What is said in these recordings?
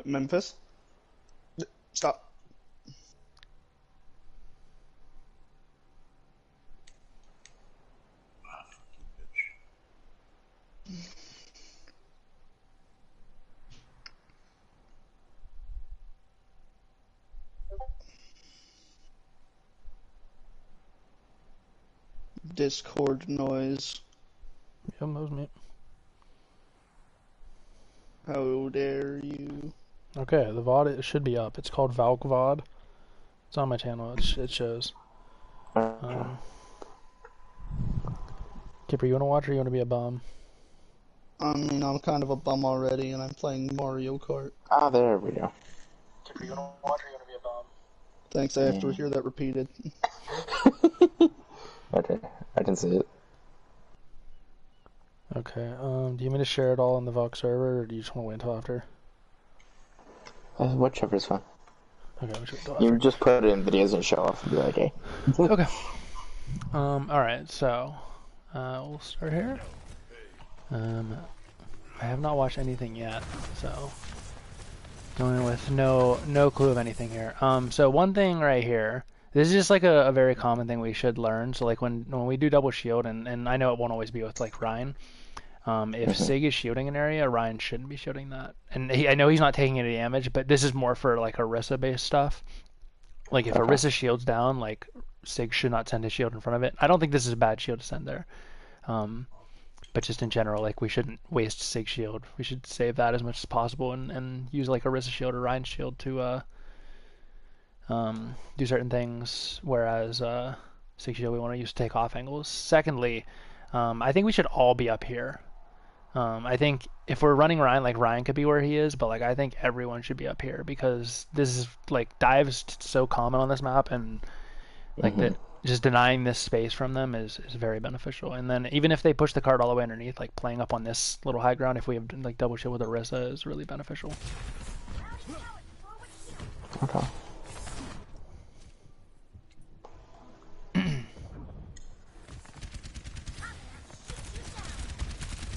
Memphis? Stop. Discord noise. Yep, that was me. How dare you? Okay, the VOD it should be up. It's called Valk Vod. It's on my channel. It shows. Kipper, you want to watch or you want to be a bum? I mean, I'm kind of a bum already, and I'm playing Mario Kart. Ah, there we go. Kipper, you want to watch or you want to be a bum? Thanks, I have to hear that repeated. Okay, I can see it. Okay, do you want me to share it all on the Valk server, or do you just want to wait until after? Whichever's fine. Okay, we'll wait until after. You just put it in videos and show off and be like, hey. Okay. Alright, so, we'll start here. I have not watched anything yet, so going in with no clue of anything here. So one thing right here, this is just like a very common thing we should learn. So like when we do double shield, and I know it won't always be with like Ryan. If Sig is shielding an area, Ryan shouldn't be shielding that. And I know he's not taking any damage, but this is more for like Orisa based stuff. Like if Orisa shields down, like Sig should not send his shield in front of it. I don't think this is a bad shield to send there. But just in general, like we shouldn't waste Sig shield. We should save that as much as possible and use like Orisa shield or Ryan shield to do certain things. Whereas Sig shield we want to use to take off angles. Secondly, I think we should all be up here. I think if we're running Ryan, like Ryan could be where he is, but like I think everyone should be up here because this is like dives so common on this map, and like that just denying this space from them is very beneficial. And then even if they push the card all the way underneath, like playing up on this little high ground, if we have like double shield with Orisa, is really beneficial. Okay.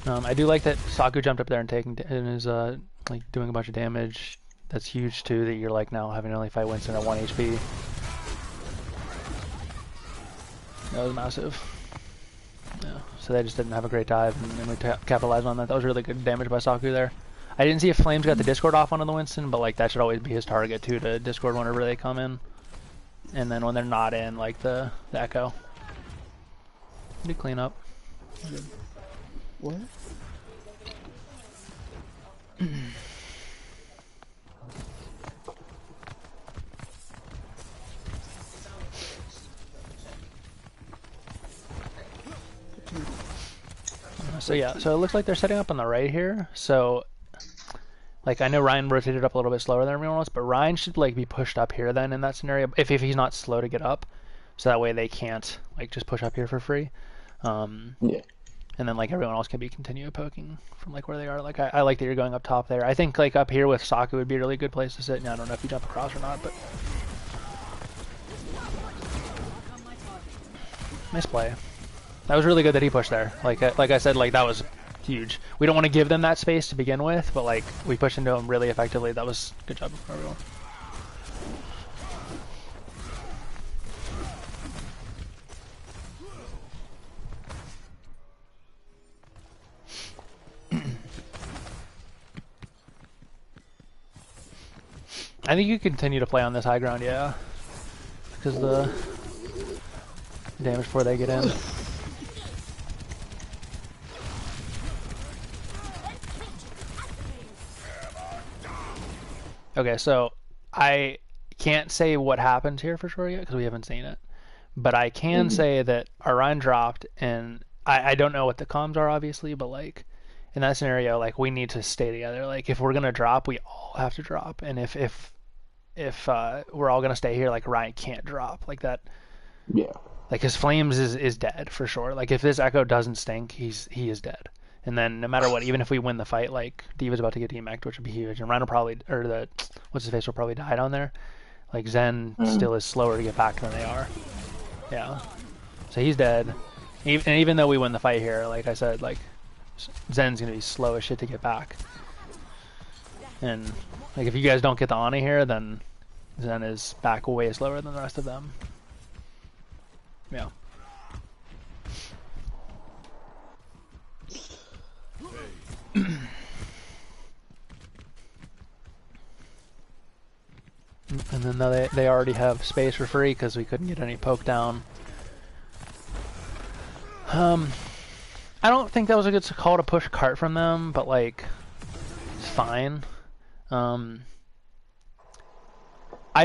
I do like that Saku jumped up there and is like doing a bunch of damage. That's huge too. That you're like now having to only fight Winston at 1 HP. That was massive. Yeah. So they just didn't have a great dive, and we capitalized on that. That was really good damage by Saku there. I didn't see if Flames got the Discord off onto the Winston, but like that should always be his target too, to Discord whenever they come in, and then when they're not in, like the Echo. Good clean up. Good. What? So yeah, so it looks like they're setting up on the right here. So like I know Ryan rotated up a little bit slower than everyone else, but Ryan should like be pushed up here then in that scenario if he's not slow to get up. So that way they can't like just push up here for free. Yeah. And then like everyone else can continue poking from like where they are. Like I like that you're going up top there. I think like up here with Saku would be a really good place to sit. And I don't know if you jump across or not, but nice play. That was really good that he pushed there. Like I said, like that was huge. We don't want to give them that space to begin with, but like we pushed into them really effectively. That was good job from everyone. I think you continue to play on this high ground, yeah, because the damage before they get in. Okay, so I can't say what happened here for sure yet because we haven't seen it, but I can say that Orion dropped, and I don't know what the comms are obviously, but like in that scenario, like we need to stay together. Like if we're gonna drop, we all have to drop, and if we're all gonna stay here, like Ryan can't drop like that. Yeah. Like his Flames is dead for sure. Like if this Echo doesn't stink, he is dead. And then no matter what, even if we win the fight, like Diva's about to get demeched, which would be huge, and Ryan will probably, or the what's his face will probably die down there. Like Zen still is slower to get back than they are. Yeah. So he's dead. And even though we win the fight here, like I said, like Zen's gonna be slow as shit to get back. And like if you guys don't get the Ani here, then Zen is back way slower than the rest of them. Yeah. And then they already have space for free because we couldn't get any poke down. I don't think that was a good call to push cart from them, but like, it's fine. I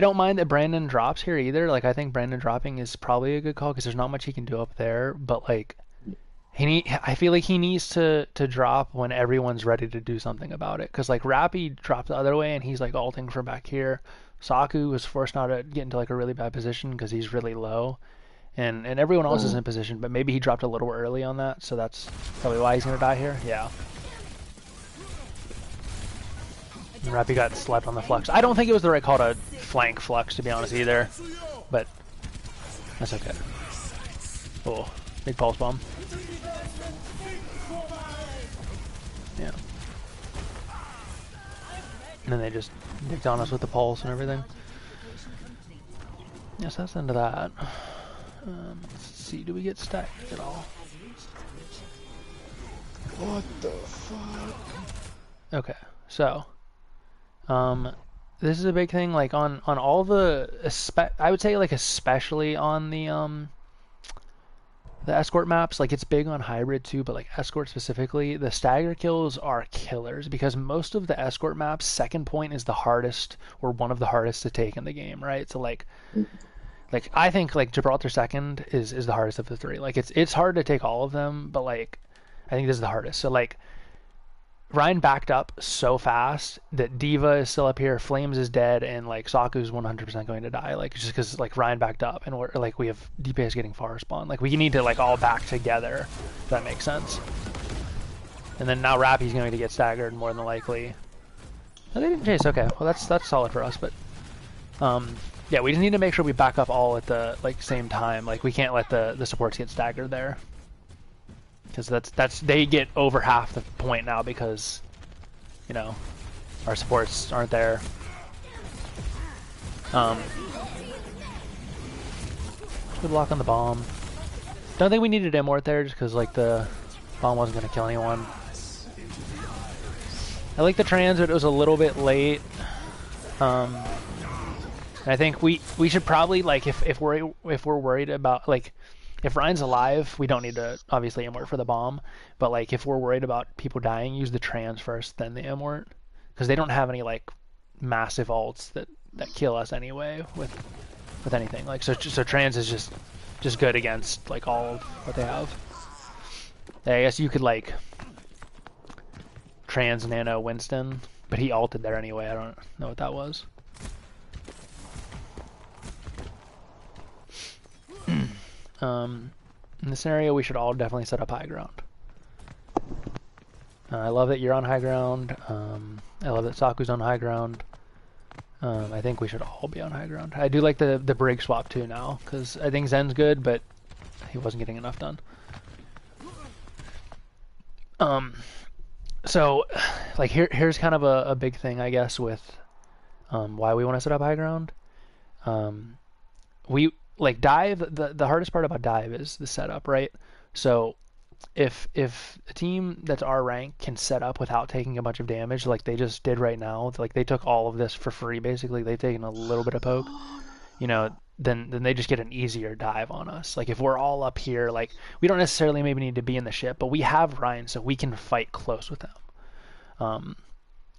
don't mind that Brandon drops here either. Like, I think Brandon dropping is probably a good call because there's not much he can do up there. But like, I feel like he needs to drop when everyone's ready to do something about it. Because like Rappy dropped the other way and he's like ulting from back here. Saku was forced now to get into like a really bad position because he's really low. And everyone else is in position, but maybe he dropped a little early on that, so that's probably why he's gonna die here. Yeah. And Rappy got slept on the Flux. I don't think it was the right call to flank Flux, to be honest, either. But that's okay. Oh, big pulse bomb. Yeah. And then they just dicked on us with the pulse and everything. Yes, that's the end of that. Let's see, do we get stacked at all? What the fuck? Okay, so this is a big thing, like on all the I would say like especially on the escort maps, like it's big on hybrid too, but like escort specifically, the stagger kills are killers because most of the escort maps, second point is the hardest or one of the hardest to take in the game, right? So like I think like Gibraltar second is the hardest of the three. Like it's hard to take all of them, but like I think this is the hardest. So like Ryan backed up so fast that Diva is still up here, Flames is dead, and like Saku's 100% going to die. Like just because like Ryan backed up and we're like we have DPS getting far spawn. Like we need to like all back together. If that makes sense. And then now Rappy's going to get staggered more than likely. Oh, they didn't chase. Okay, well that's solid for us, but yeah, we just need to make sure we back up all at the like same time. Like we can't let the supports get staggered there, because that's they get over half the point now because you know our supports aren't there. Good luck on the bomb. Don't think we needed Immort there just because like the bomb wasn't gonna kill anyone. I like the transit. It was a little bit late. I think we should probably like if we're worried about like if Ryan's alive, we don't need to obviously Immort for the bomb, but like if we're worried about people dying, use the trans first, then the Immort, because they don't have any like massive ults that kill us anyway with anything. Like so trans is just good against like all of what they have. I guess you could like trans nano Winston, but he ulted there anyway. I don't know what that was. In this scenario, we should all definitely set up high ground. I love that you're on high ground. I love that Saku's on high ground. I think we should all be on high ground. I do like the brig swap too now, because I think Zen's good, but he wasn't getting enough done. So, like here's kind of a big thing, I guess, with why we want to set up high ground. We like dive. The hardest part about dive is the setup, right? So if a team that's our rank can set up without taking a bunch of damage, like they just did right now, like they took all of this for free, basically. They've taken a little bit of poke, you know. Then they just get an easier dive on us. Like if we're all up here, like we don't necessarily maybe need to be in the ship, but we have Ryan, so we can fight close with them.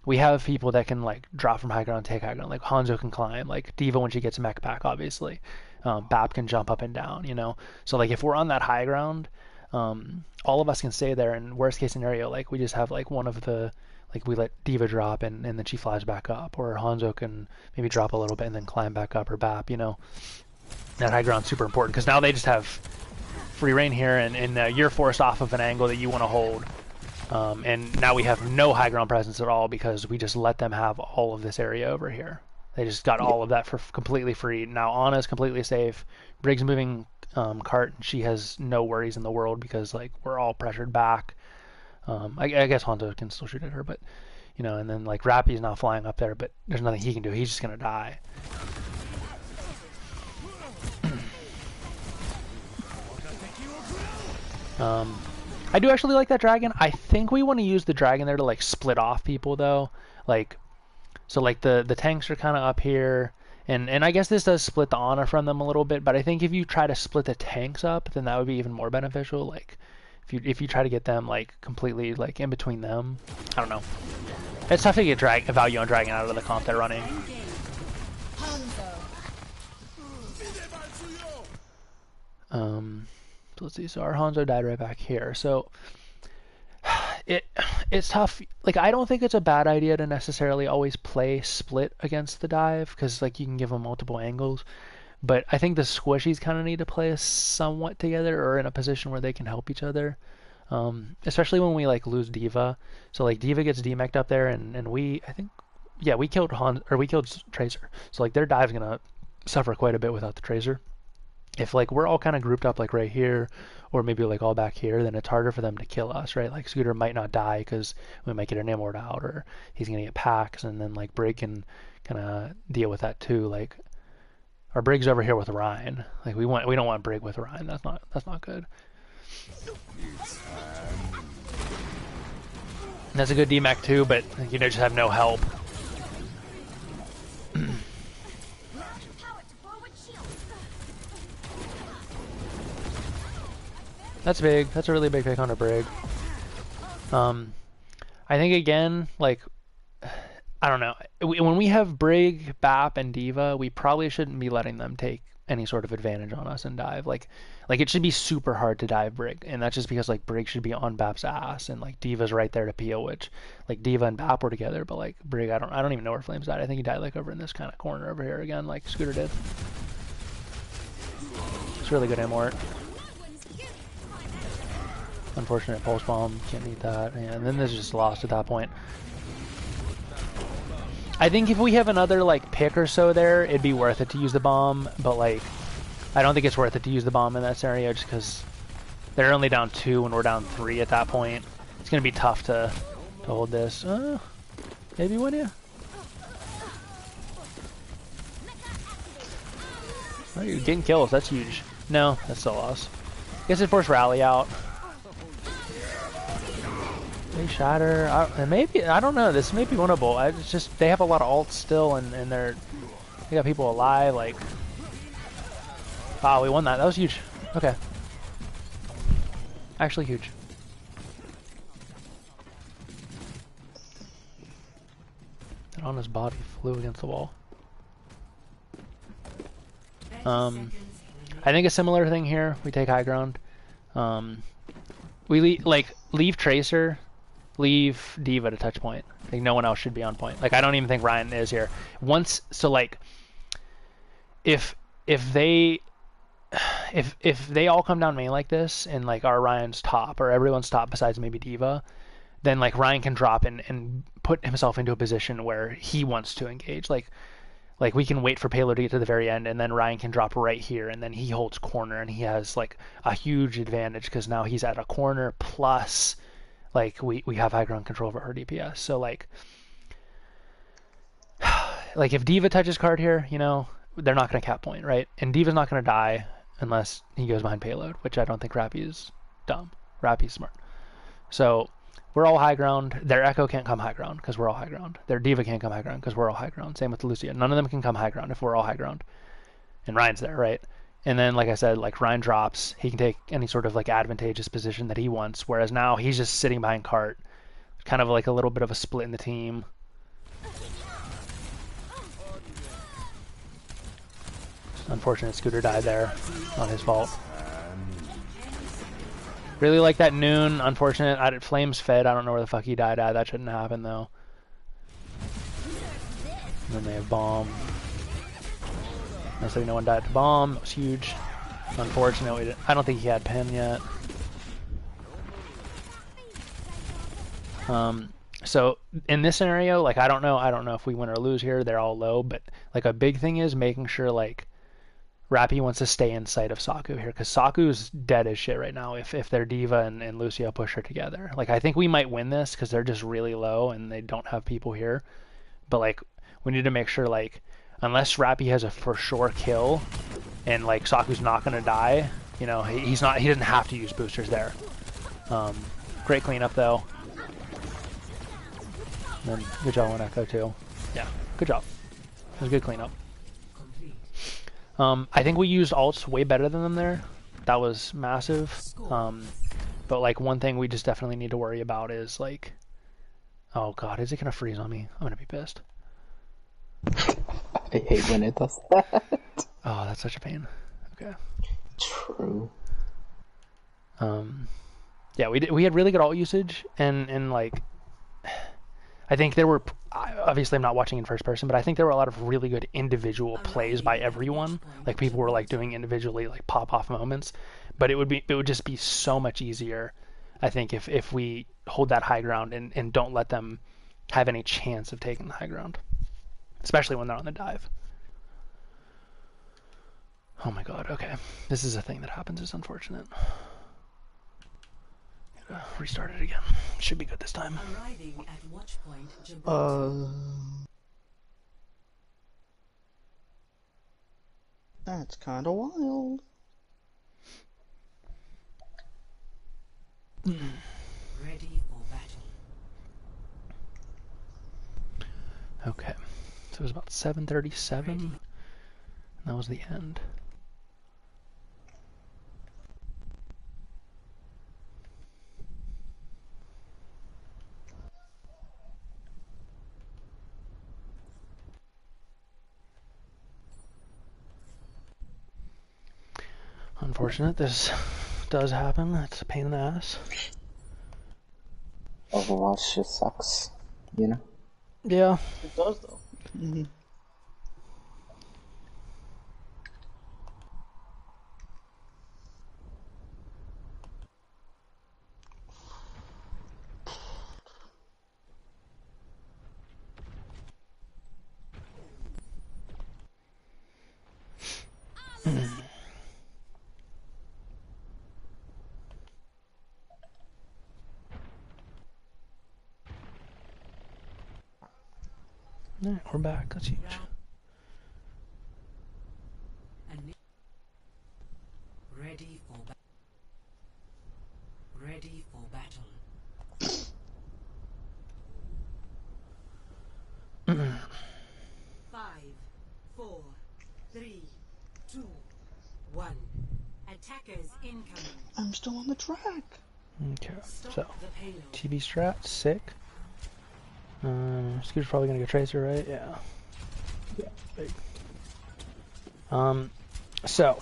We have people that can like drop from high ground, take high ground. Like Hanzo can climb. Like Diva when she gets mech pack, obviously. Bap can jump up and down, you know. So like if we're on that high ground, all of us can stay there. And worst case scenario, like we just have like one of the like we let Diva drop and then she flies back up, or Hanzo can maybe drop a little bit and then climb back up, or Bap, you know. That high ground's super important because now they just have free reign here, and you're forced off of an angle that you want to hold. And now we have no high ground presence at all because we just let them have all of this area over here. They just got all of that for completely free. Now Anna's completely safe. Briggs moving cart. She has no worries in the world because like we're all pressured back. I guess Hanzo can still shoot at her, but you know, and then like Rappy's not flying up there, but there's nothing he can do. He's just gonna die. I do actually like that dragon. I think we want to use the dragon there to like split off people though, like so like the tanks are kind of up here, and I guess this does split the honor from them a little bit, but I think if you try to split the tanks up, then that would be even more beneficial. Like if you try to get them like completely like in between them, I don't know. It's tough to get value on dragon out of the comp they're running. So let's see. So our Hanzo died right back here. So it's tough. Like I don't think it's a bad idea to necessarily always play split against the dive because like you can give them multiple angles. But I think the squishies kind of need to play somewhat together or in a position where they can help each other. Especially when we like lose D.Va. So like D.Va gets demeched up there, and we killed we killed Tracer. So like their dive's gonna suffer quite a bit without the Tracer. If like we're all kind of grouped up like right here, or maybe like all back here, then it's harder for them to kill us, right? Like Scooter might not die because we might get an Immort out, or he's gonna get packs, and then like Brig can kind of deal with that too. Like our Brig's over here with Ryan. Like we don't want Brig with Ryan. That's not good. And that's a good DMAC too, but you just have no help. That's big. That's a really big pick on a Brig. I think again, like, I don't know. When we have Brig, Bap, and D.Va, we probably shouldn't be letting them take any sort of advantage on us and dive. Like it should be super hard to dive Brig, and that's just because like Brig should be on Bap's ass, and like D.Va's right there to peel, which like D.Va and Bap were together, but like Brig, I don't even know where Flames died. I think he died like over in this kind of corner over here again, like Scooter did. It's really good Immort. Unfortunate pulse bomb, can't need that, and then this is just lost at that point. I think if we have another like pick or so there, it'd be worth it to use the bomb, but like I don't think it's worth it to use the bomb in that scenario just because they're only down 2 and we're down 3 at that point. It's gonna be tough to hold this. Maybe win you? Oh, you're getting kills, that's huge. No, that's still a loss. Guess it forced Rally out. They shatter, and maybe, I don't know, this may be winnable. It's just, they have a lot of ults still, and they got people alive, like, wow, we won that. That was huge. Okay. Actually huge. And on his body flew against the wall. I think a similar thing here. We take high ground. We leave Tracer, leave D.Va to touch point. I think no one else should be on point. Like I don't even think Ryan is here. So like if they all come down main like this and like our Ryan's top or everyone's top besides maybe D.Va, then like Ryan can drop and put himself into a position where he wants to engage. Like we can wait for payload to get to the very end, and then Ryan can drop right here, and then he holds corner, and he has like a huge advantage because now he's at a corner plus like we have high ground control over our DPS. So like if D.Va touches card here, you know, they're not going to cap point, right? And D.Va's not going to die unless he goes behind payload, which I don't think Rappy is dumb. Rappy's smart. So we're all high ground. Their Echo can't come high ground because we're all high ground. Their D.Va can't come high ground because we're all high ground. Same with Lucia. None of them can come high ground if we're all high ground. And Ryan's there, right? And then, like I said, like Ryan drops. He can take any sort of like advantageous position that he wants. Whereas now he's just sitting behind cart. Kind of like a little bit of a split in the team. Unfortunate Scooter died there. Not his fault. Really like that Noon. Unfortunate. Flames fed. I don't know where the fuck he died at. That shouldn't happen though. And then they have bomb. Necessarily no one died to bomb. That was huge. Unfortunately, I don't think he had pin yet. So in this scenario, like I don't know if we win or lose here. They're all low, but like a big thing is making sure like Rappy wants to stay in sight of Saku here because Saku's dead as shit right now if their Diva and Lucio push her together. Like, I think we might win this because they're just really low and they don't have people here. But, like, we need to make sure, like, unless Rappy has a for sure kill and, like, Saku's not going to die, you know, he doesn't have to use boosters there. Great cleanup, though. And then good job on Echo, too. Yeah, good job. It was a good cleanup. I think we used ults way better than them there. That was massive. But, like, one thing we just definitely need to worry about is, like... Oh, God, is it going to freeze on me? I'm going to be pissed. I hate when it does that. Oh, that's such a pain. Okay. True. Yeah, we had really good ult usage, and like... I think there were, obviously I'm not watching in first person, but I think there were a lot of really good individual plays by everyone. Like, people were like doing individually like pop off moments, but it would just be so much easier, I think, if we hold that high ground and don't let them have any chance of taking the high ground, especially when they're on the dive. Oh my God, okay. This is a thing that happens, it's unfortunate. Restart it again. Should be good this time. Arriving at watch point, Gibraltar. That's kind of wild. Ready for battle. Okay, so it was about 7:37. And that was the end. Unfortunate, this does happen. It's a pain in the ass. Overwatch just sucks, you know? Yeah. It does, though. Mm-hmm. Alright, we're back. That's huge. Ready for battle. 5, 4, 3, 2, 1. Attackers incoming. I'm still on the track. Okay, Stop so the payload. TB strat, sick. Scooter's probably gonna go Tracer, right? Yeah. Yeah. Big. So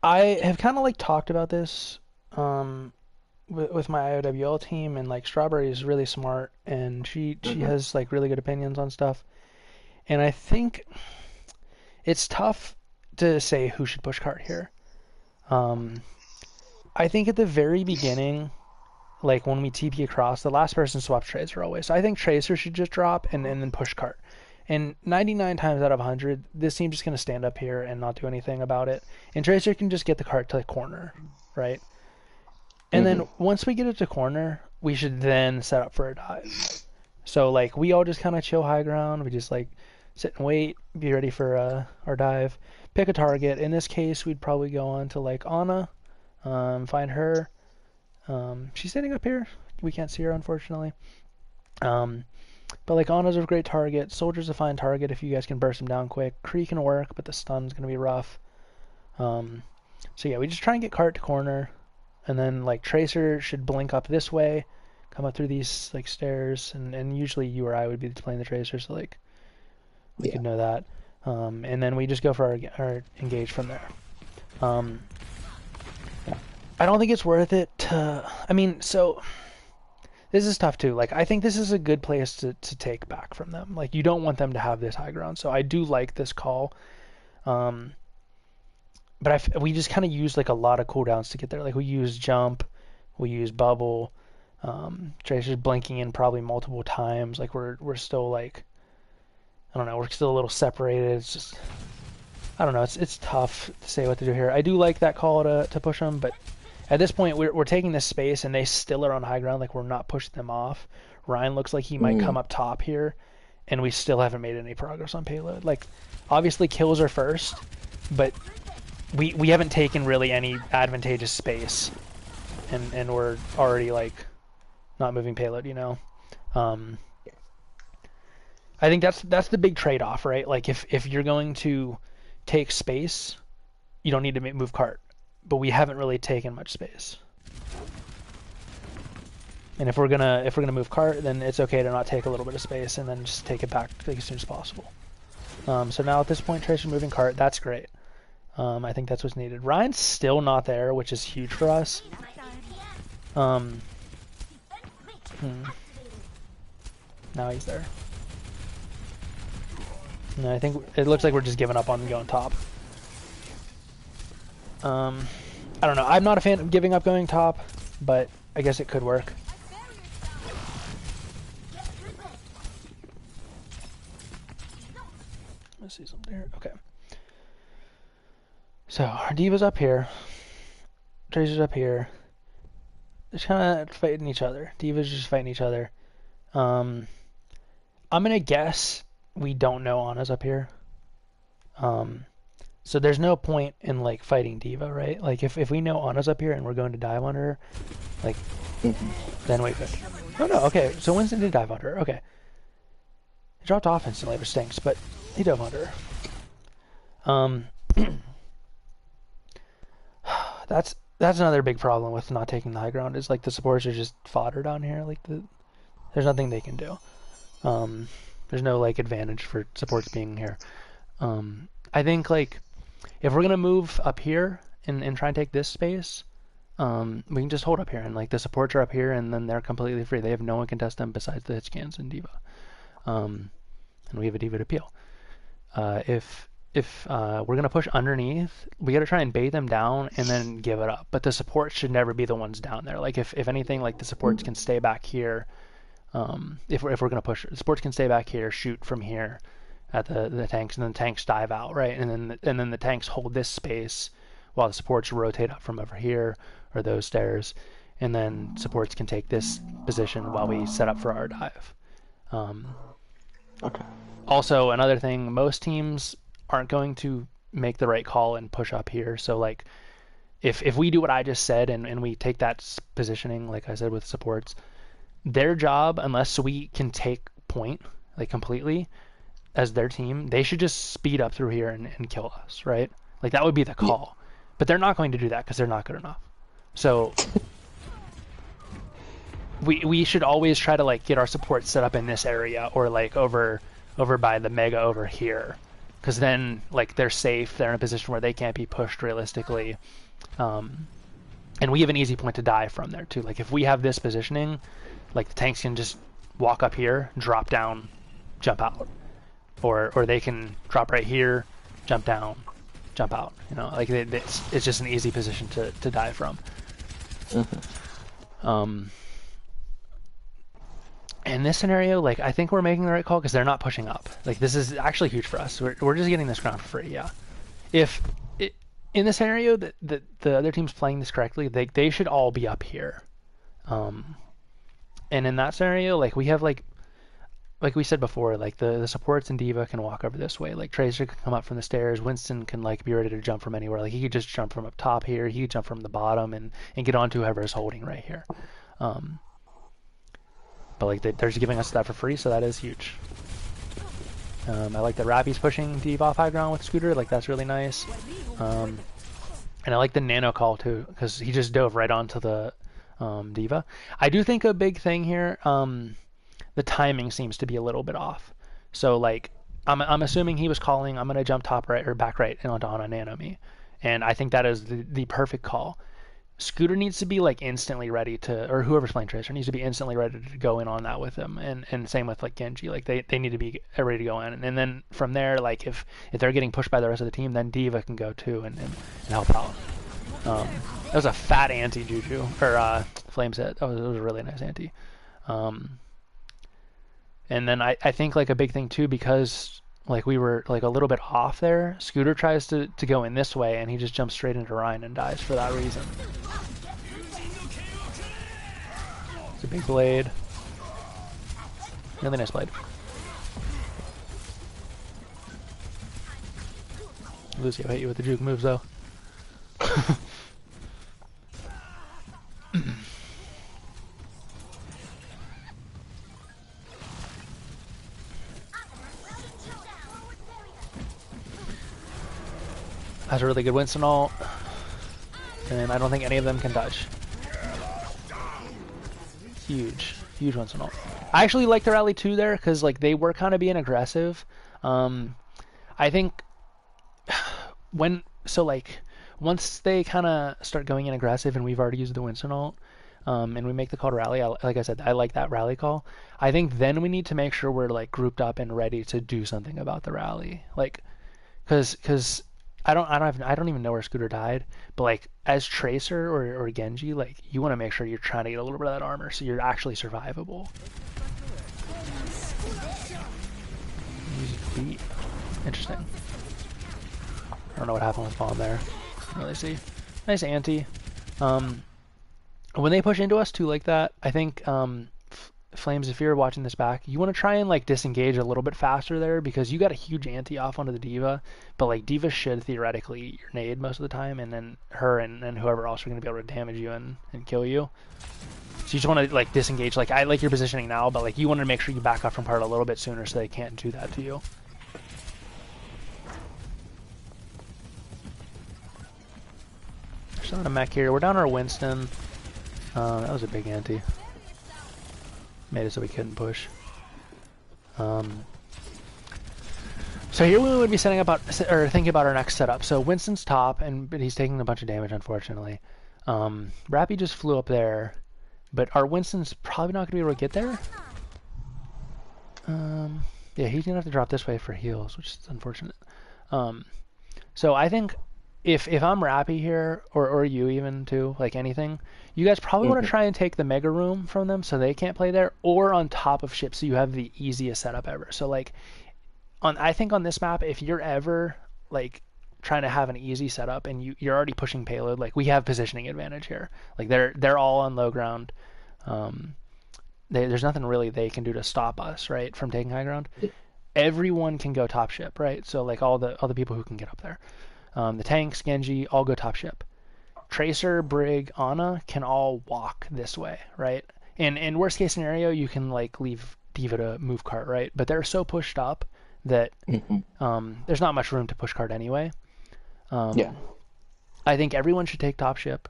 I have kind of like talked about this with my IOWL team, and like Strawberry is really smart, and she has like really good opinions on stuff, and I think it's tough to say who should push cart here. I think at the very beginning, like when we TP across, the last person swaps Tracer always. So I think Tracer should just drop and then push cart. And 99 times out of 100, this team's just going to stand up here and not do anything about it. And Tracer can just get the cart to the corner, right? And then once we get it to corner, we should then set up for a dive. So like we all just kind of chill high ground. We just like sit and wait, be ready for our dive. Pick a target. In this case, we'd probably go on to like Ana, find her. She's standing up here. We can't see her, unfortunately. But like Ana's a great target. Soldier's a fine target if you guys can burst him down quick. Kree can work, but the stun's going to be rough. So yeah, we just try and get cart to corner. And then like Tracer should blink up this way, come up through these like stairs. And usually you or I would be playing the Tracer, so like we could know that. And then we just go for our engage from there. I don't think it's worth it to... I mean, so... This is tough too. Like, I think this is a good place to take back from them. Like, you don't want them to have this high ground. So I do like this call. But we just kind of used like a lot of cooldowns to get there. Like, we used jump, we used bubble. Tracer's blinking in probably multiple times. Like, we're still like... I don't know, we're still a little separated. It's just... I don't know. It's tough to say what to do here. I do like that call to push them, but at this point we're taking this space and they still are on high ground. Like we're not pushing them off. Ryan looks like he might come up top here, and we still haven't made any progress on payload. Like obviously kills are first, but we haven't taken really any advantageous space, and we're already like not moving payload. You know. I think that's the big trade-off, right? Like if you're going to take space, you don't need to move cart, but we haven't really taken much space. And if we're gonna move cart, then it's okay to not take a little bit of space and then just take it back like as soon as possible. So now at this point, Tracer moving cart, that's great. I think that's what's needed. Ryan's still not there, which is huge for us. Now he's there. No, I think it looks like we're just giving up on going top. I don't know. I'm not a fan of giving up going top, but I guess it could work. Let's see something here. Okay. So our D.Va's up here. Tracer's up here. They're kind of fighting each other. D.Va's just fighting each other. I'm gonna guess we don't know Anna's up here. So there's no point in like fighting D.Va, right? Like if we know Anna's up here and we're going to dive on her, like then we could. Oh no, okay. So Winston did dive on her. Okay. He dropped off instantly, which stinks, but he dove on her. That's another big problem with not taking the high ground is like the supports are just fodder down here. Like there's nothing they can do. There's no like advantage for supports being here. I think like if we're gonna move up here and try and take this space, we can just hold up here and like the supports are up here and then they're completely free. They have no one can test them besides the hitchcans and D.Va. And we have a D.Va to peel. If we're gonna push underneath, we gotta try and bait them down and then give it up. But the supports should never be the ones down there. Like if anything, like the supports can stay back here. If we're gonna push, the supports can stay back here, shoot from here at the tanks, and then the tanks dive out, right? And then the tanks hold this space while the supports rotate up from over here or those stairs, and then supports can take this position while we set up for our dive. Okay. Also, another thing, most teams aren't going to make the right call and push up here. So like if we do what I just said and we take that positioning, like I said with supports, their job, unless we can take point like completely as their team, they should just speed up through here and kill us, right? Like that would be the call. Yeah. But they're not going to do that because they're not good enough. So we should always try to like get our support set up in this area or like over by the mega over here, because then like they're safe, they're in a position where they can't be pushed realistically, and we have an easy point to dive from there too. Like if we have this positioning, like the tanks can just walk up here, drop down, jump out, or they can drop right here, jump down, jump out. You know, like it's just an easy position to dive from. In this scenario, like I think we're making the right call because they're not pushing up. Like this is actually huge for us. We're just getting this ground for free. Yeah. If in the scenario that the other team's playing this correctly, they should all be up here. And in that scenario, like we have like we said before, like the supports and D.Va can walk over this way. Like Tracer can come up from the stairs. Winston can like be ready to jump from anywhere. Like he could just jump from up top here. He could jump from the bottom and get onto whoever is holding right here. But like they're just giving us that for free, so that is huge. I like that Rappy's pushing D.Va off high ground with Scooter. Like that's really nice. And I like the nano call too, because he just dove right onto the D.Va. I do think a big thing here, the timing seems to be a little bit off. So like I'm assuming he was calling, I'm gonna jump top right or back right and onto nano me, and I think that is the perfect call. Scooter needs to be like instantly ready to, or whoever's playing Tracer needs to be instantly ready to go in on that with him, and same with like Genji. Like they need to be ready to go in, and then from there, like if they're getting pushed by the rest of the team, then D.Va can go too and help out. That was a fat anti Juju or Flames hit. That was a really nice anti. And then I think like a big thing too, because like we were like a little bit off there. Scooter tries to go in this way, and he just jumps straight into Ryan and dies for that reason. It's a big blade. Really nice blade. Lucio hit you with the juke moves though. Has a really good Winston ult, and I don't think any of them can touch. Huge Winston ult. I actually like the rally too there, because like they were kind of being aggressive. I think once they kind of start going in aggressive, and we've already used the Winston ult, and we make the call to rally. Like I said, I like that rally call. I think then we need to make sure we're like grouped up and ready to do something about the rally, like, because. I don't even know where Scooter died, but like as Tracer or Genji, like you want to make sure you're trying to get a little bit of that armor so you're actually survivable. Beat. Interesting. I don't know what happened with Bomb there. Can't really see. Nice anti. When they push into us too like that, I think Flames, if you're watching this back, you want to try and like disengage a little bit faster there, because you got a huge anti off onto the D.Va, but like D.Va should theoretically eat your nade most of the time, and then her and whoever else are going to be able to damage you and kill you. So you just want to like disengage. Like I like your positioning now, but like you want to make sure you back up from part a little bit sooner so they can't do that to you. There's not a mech here. We're down our Winston. That was a big anti. Made it so we couldn't push. So here we would be setting up or thinking about our next setup. So Winston's top, but he's taking a bunch of damage, unfortunately. Rappy just flew up there, but our Winston's probably not going to be able to get there. Yeah, he's going to have to drop this way for heals, which is unfortunate. So I think if I'm Rappy here, or you even too, like anything, you guys probably want to try and take the mega room from them so they can't play there, or on top of ship so you have the easiest setup ever. So like I think on this map, if you're ever like trying to have an easy setup and you're already pushing payload, like we have positioning advantage here. Like they're all on low ground. There's nothing really they can do to stop us, right, from taking high ground. Everyone can go top ship, right? So like all the people who can get up there. The tanks, Genji, all go top ship. Tracer, Brig, Ana can all walk this way, right? And in worst case scenario, you can like leave D.Va to move cart, right? But they're so pushed up that there's not much room to push cart anyway. Yeah. I think everyone should take top ship.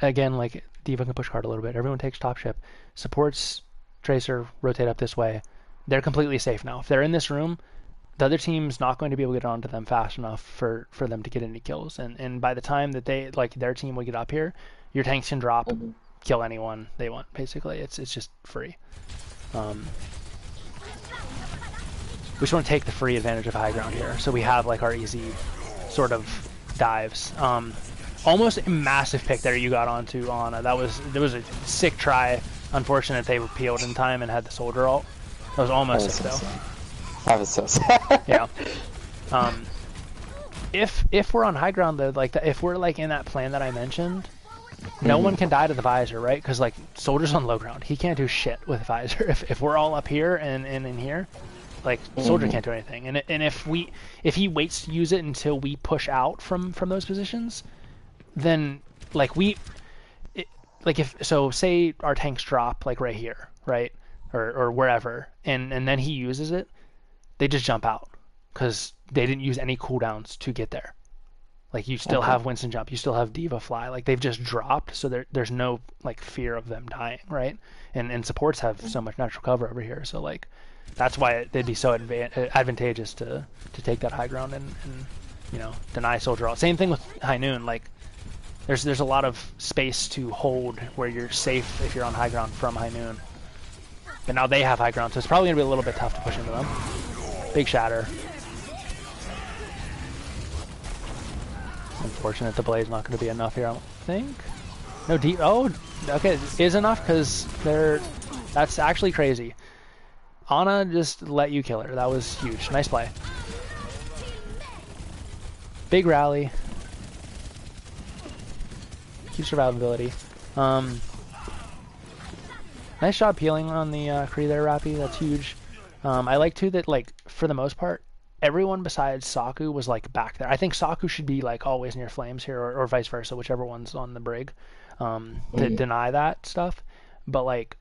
Again, like D.Va can push cart a little bit. Everyone takes top ship. Supports Tracer, rotate up this way. They're completely safe now. If they're in this room, the other team's not going to be able to get onto them fast enough for them to get any kills. And by the time that they like their team will get up here, your tanks can drop, kill anyone they want. Basically, it's just free. We just want to take the free advantage of high ground here, so we have like our easy sort of dives. Almost a massive pick there you got onto Ana. There was a sick try. Unfortunate they were peeled in time and had the soldier ult. That was almost sick though. That was so sad. Yeah. If we're on high ground though, like if we're like in that plan that I mentioned, no one can die to the visor, right? Because like soldier's on low ground, he can't do shit with visor. If we're all up here and in here, like soldier can't do anything. And if he waits to use it until we push out from those positions, then like say our tanks drop like right here, right, or wherever, and then he uses it. They just jump out because they didn't use any cooldowns to get there. Like you still have Winston jump, you still have D.Va fly. Like they've just dropped, so there's no like fear of them dying, right? And supports have so much natural cover over here, so like that's why they'd be so advantageous to take that high ground and deny soldier ult. Same thing with High Noon. Like there's a lot of space to hold where you're safe if you're on high ground from High Noon. But now they have high ground, so it's probably gonna be a little bit tough to push into them. Big shatter. Unfortunate the blade's not going to be enough here, I don't think. No deep. Oh, okay, it is enough because that's actually crazy. Ana just let you kill her. That was huge. Nice play. Big rally. Keep survivability. Nice job peeling on the Kree there, Rappy. That's huge. I like too that, like, for the most part, everyone besides Saku was like back there. I think Saku should be like always near flames here, or vice versa, whichever one's on the brig, to deny that stuff. But like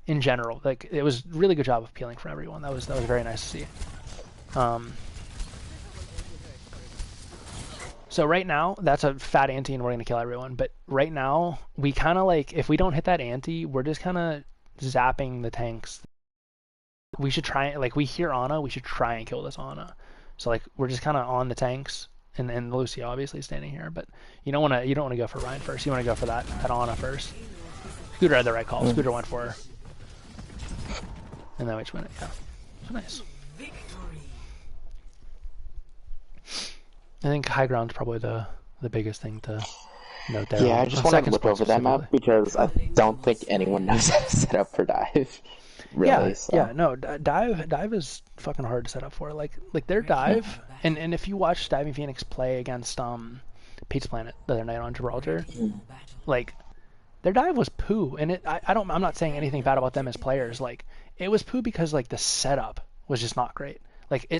in general, like it was really good job of peeling for everyone. That was very nice to see. So right now, that's a fat ante and we're going to kill everyone. But right now, we kind of like, if we don't hit that ante, we're just kind of zapping the tanks. We should try, like we hear Ana, we should try and kill this Ana. So like, we're just kind of on the tanks and Lucy obviously standing here. But you don't want to go for Ryan first. You want to go for that Ana first. Scooter had the right call. Scooter went for her. And then we just went it, yeah. So nice. I think high ground's probably the biggest thing to note there. Yeah, I just want to look over that map because I don't think anyone knows how to set up for dive. Really, yeah, so. yeah, no, dive is fucking hard to set up for. Like their dive, and if you watch Diving Phoenix play against Pizza Planet the other night on Gibraltar, like their dive was poo, and I'm not saying anything bad about them as players. Like it was poo because like the setup was just not great. Like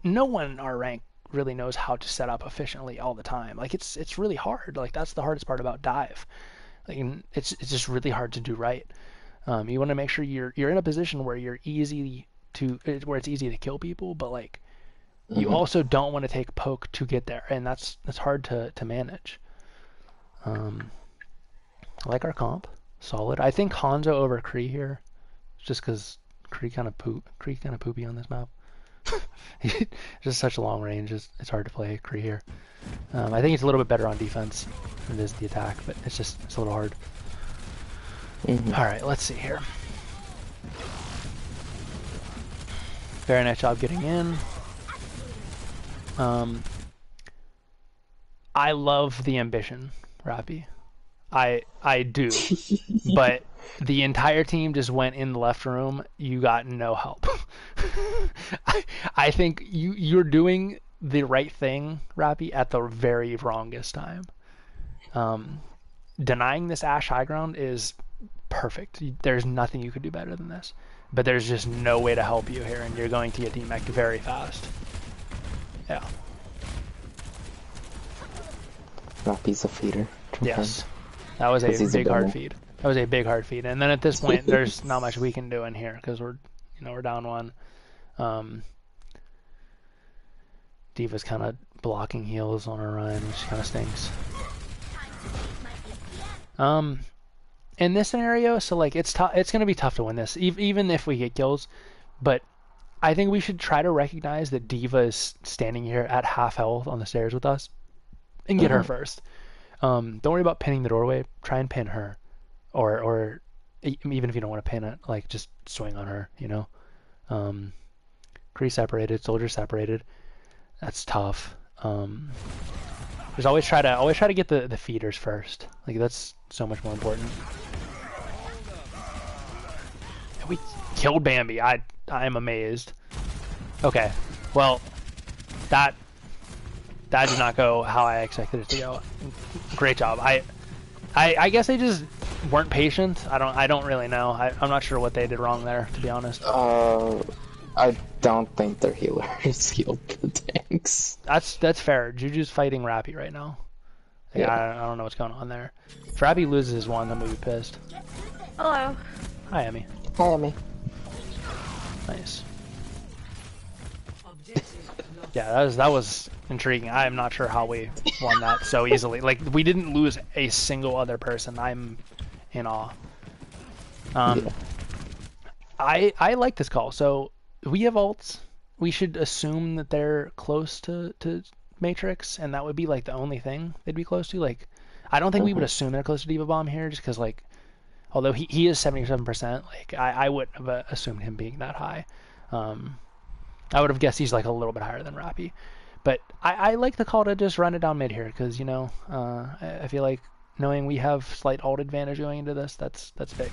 no one in our rank really knows how to set up efficiently all the time. Like it's really hard. Like that's the hardest part about dive. Like it's just really hard to do right. You want to make sure you're in a position where it's easy to kill people, but like you also don't want to take poke to get there, and that's hard to manage. I like our comp, solid. I think Hanzo over Kree here, just because Kree kind of poopy on this map. Just such a long range. It's hard to play Kree here. I think it's a little bit better on defense than it is the attack, but it's a little hard. All right, let's see here. Very nice job getting in. I love the ambition, Rappy. I do, but the entire team just went in the left room. You got no help. I think you're doing the right thing, Rappy, at the very wrongest time. Denying this Ashe high ground is perfect. There's nothing you could do better than this. But there's just no way to help you here, and you're going to get demeched very fast. Yeah. Rappy's a feeder. Yes. That was a big hard feed. That was a big hard feed. And then at this point, there's not much we can do in here because we're down one. Diva's kind of blocking heals on her Ryan, which kind of stinks. In this scenario, so like it's going to be tough to win this, even if we get kills. But I think we should try to recognize that Diva is standing here at half health on the stairs with us, and get her first. Don't worry about pinning the doorway. Try and pin her, or even if you don't want to pin it, like just swing on her. Kree separated, soldier separated. That's tough. Just always try to get the feeders first. Like that's so much more important. We killed Bambi. I am amazed. Okay, well that did not go how I expected it to go. Great job. I guess they just weren't patient. I don't really know. I'm not sure what they did wrong there, to be honest. I don't think their healers healed the tanks. That's fair. Juju's fighting Rappy right now. Yeah, I don't know what's going on there. If Rappy loses his one, I'm gonna be pissed. Hello. Hi, Emmy. Hi, Emmy. Nice. Yeah, that was intriguing. I am not sure how we won that so easily. Like, we didn't lose a single other person. I'm in awe. I like this call. So we have ults. We should assume that they're close to Matrix, and that would be like the only thing they'd be close to. Like, I don't think we would assume they're close to Diva Bomb here, just because like, although he is 77%, like I wouldn't have assumed him being that high. I would have guessed he's like a little bit higher than Rappy, but I like the call to just run it down mid here because I feel like knowing we have slight ult advantage going into this, that's big.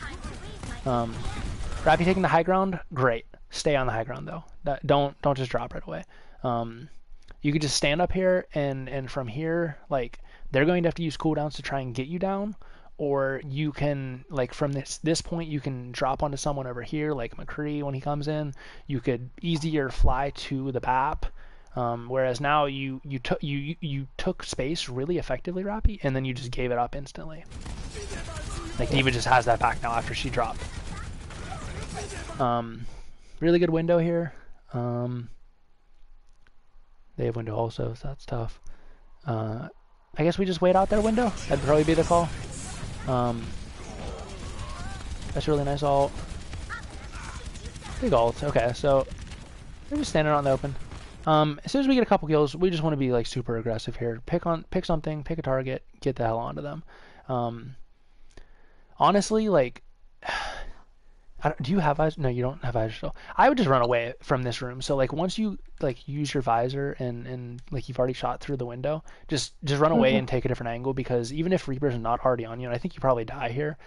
Rappy taking the high ground, great. stay on the high ground though. Don't just drop right away. You could just stand up here and from here, like, they're going to have to use cooldowns to try and get you down, or you can, like, from this point you can drop onto someone over here like McCree when he comes in. You could easier fly to the BAP. Whereas now you took space really effectively, Rappy, and then you just gave it up instantly. Like, Diva just has that back now after she dropped. Really good window here. They have window also, so that's tough. I guess we just wait out their window. That'd probably be the call. That's a really nice ult. Big ult. Okay, so they're just standing out in the open. As soon as we get a couple kills, we just want to be like super aggressive here. Pick something, pick a target, get the hell onto them. Honestly, like, do you have visor? No, you don't have visor still. I would just run away from this room. So like once you like use your visor and like you've already shot through the window, just run away and take a different angle, because even if Reaper's not already on you, and I think you probably die here.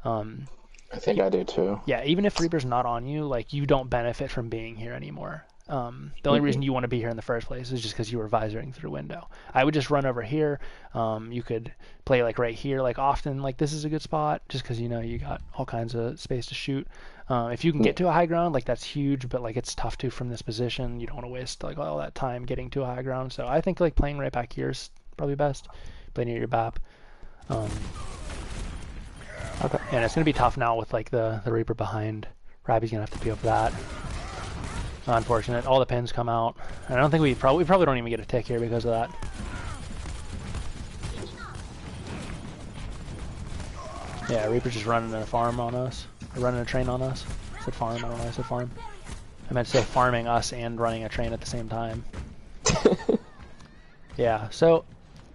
I think I do too. Yeah, even if Reaper's not on you, like, you don't benefit from being here anymore. The only reason you want to be here in the first place is just because you were visoring through window. I would just run over here. You could play like right here, like often, like this is a good spot just because you know you got all kinds of space to shoot. If you can get to a high ground, like that's huge, but like it's tough to from this position. You don't want to waste like all that time getting to a high ground. So I think like playing right back here is probably best. Play near your BAP. Okay. And it's gonna be tough now with like the Reaper behind. Rabby's gonna have to be over that. Unfortunate. All the pins come out. I don't think we probably don't even get a tick here because of that. Yeah, Reaper's just running a farm on us. Or running a train on us. I said farm, I don't know why I said farm. I meant to say farming us and running a train at the same time. Yeah, so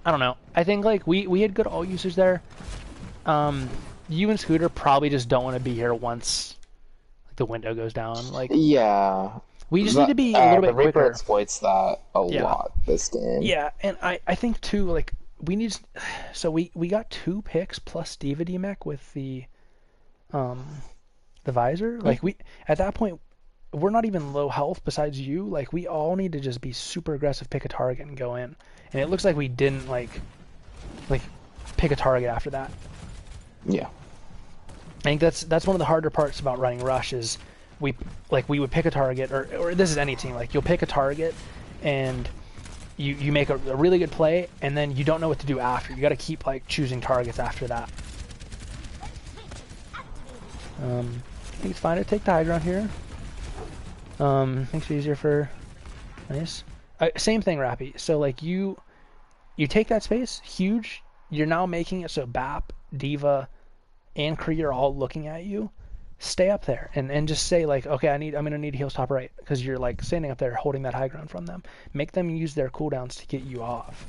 I don't know. I think like we had good ult usage there. You and Scooter probably just don't want to be here once like, the window goes down. Like, yeah. We just need to be a little bit quicker. The Reaper exploits that a lot this game. Yeah, and I think too, like, we need, so we got 2 picks plus Diva D-Mech with the visor. Like, we, at that point, we're not even low health besides you. Like, we all need to just be super aggressive, pick a target, and go in. And it looks like we didn't, like pick a target after that. Yeah. I think that's one of the harder parts about running Rush is we would pick a target, or this is any team, like you'll pick a target and you make a really good play and then you don't know what to do after. You got to keep like choosing targets after that. I think it's fine to take the high ground here. Makes it easier for nice. Same thing, Rappy. So like you take that space, huge. You're now making it so BAP, Diva, and Kree are all looking at you. Stay up there and just say like, okay, I'm gonna need heals top right, because you're like standing up there holding that high ground from them. Make them use their cooldowns to get you off.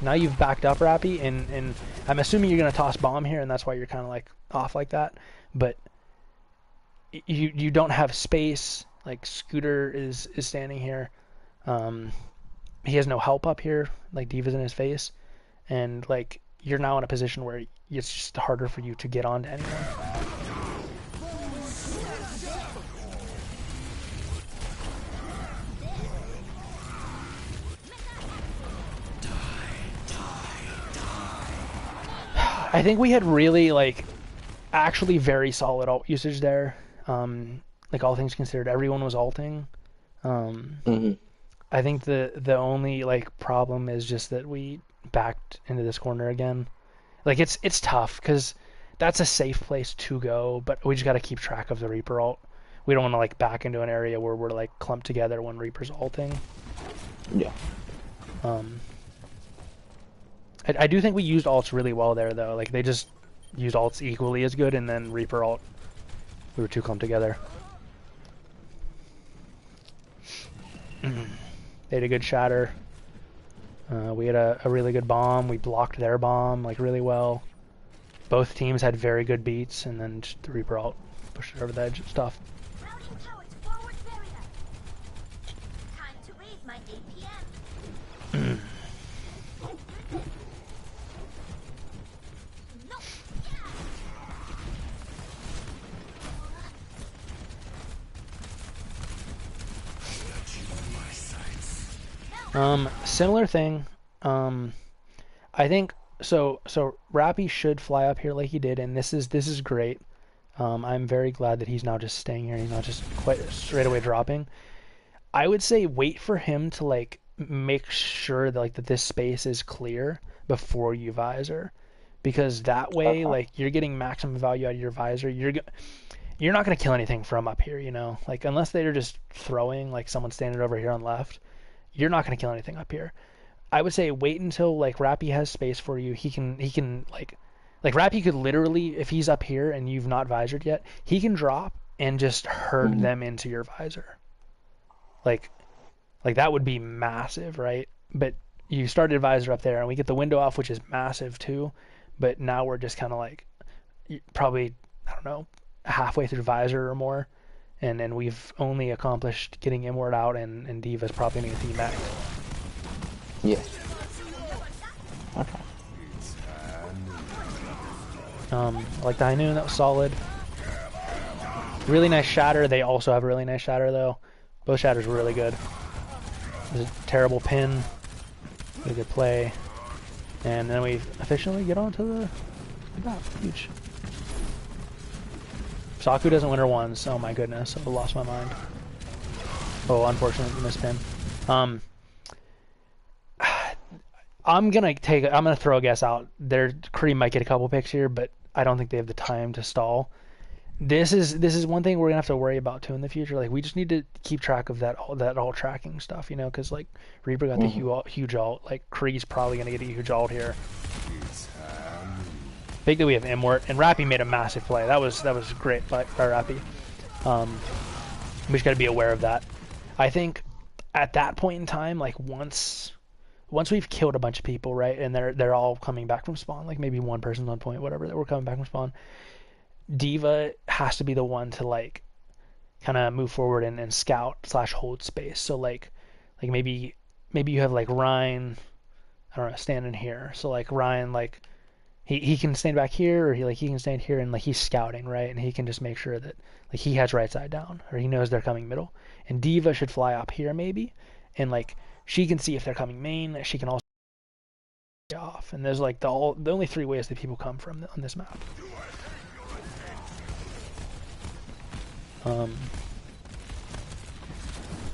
Now you've backed up, Rappy, and I'm assuming you're gonna toss bomb here, and that's why you're kind of like off like that. But you don't have space. Like Scooter is standing here. He has no help up here. Like Diva's in his face, and like you're now in a position where it's just harder for you to get onto anyone. I think we had really like actually very solid ult usage there. Like all things considered, everyone was ulting. I think the only like problem is just that we backed into this corner again. Like it's tough because that's a safe place to go, but we just got to keep track of the Reaper ult. We don't want to like back into an area where we're like clumped together when Reaper's ulting. Yeah. I do think we used ults really well there though. Like they just used ults equally as good, and then Reaper ult, we were too clumped together. They had a good shatter. We had a really good bomb. We blocked their bomb like really well. Both teams had very good beats, and then just the Reaper ult pushed it over the edge and stuff. Similar thing. I think so. So Rappy should fly up here like he did, and this is great. I'm very glad that he's now just staying here. He's not just quite straight away dropping. I would say wait for him to like make sure that that this space is clear before you visor, because that way like you're getting maximum value out of your visor. You're not gonna kill anything from up here, like unless they're just throwing like someone standing over here on left. You're not gonna kill anything up here. I would say wait until like Rappy has space for you. He can like Rappy could literally, if he's up here and you've not visored yet, he can drop and just herd them into your visor. Like that would be massive, right? But you started visor up there, and we get the window off, which is massive too. But now we're just kind of like probably, I don't know, halfway through visor or more, and we've only accomplished getting Inward out, and Diva's probably going to get T-Mac. Yeah. Okay. Like the High Noon, that was solid. Really nice shatter. They also have a really nice shatter though. Both shatters were really good. It was a terrible pin. Really good play. And then we efficiently get onto the map. Huge. Saku doesn't win her ones. Oh my goodness. I lost my mind. Oh, unfortunate mispin. I'm gonna throw a guess out. Their Kree might get a couple picks here, but I don't think they have the time to stall. This is one thing we're gonna have to worry about too in the future. Like we just need to keep track of that alt tracking stuff, because like Reaper got the huge alt. Like Kree's probably gonna get a huge alt here. Big that we have Imwort, and Rappy made a massive play. That was great by Rappy. We just gotta be aware of that. I think at that point in time, like once we've killed a bunch of people, right, and they're all coming back from spawn, like maybe one person's on point, whatever, that we're coming back from spawn, Diva has to be the one to like kind of move forward and scout / hold space. So like maybe you have like Ryan, I don't know, standing here. So like Ryan, like he can stand back here, or he can stand here, and like he's scouting, right, and he can just make sure that like he has right side down, or he knows they're coming middle. And Diva should fly up here maybe, and like she can see if they're coming main. She can also off, and there's like the only 3 ways that people come from on this map. But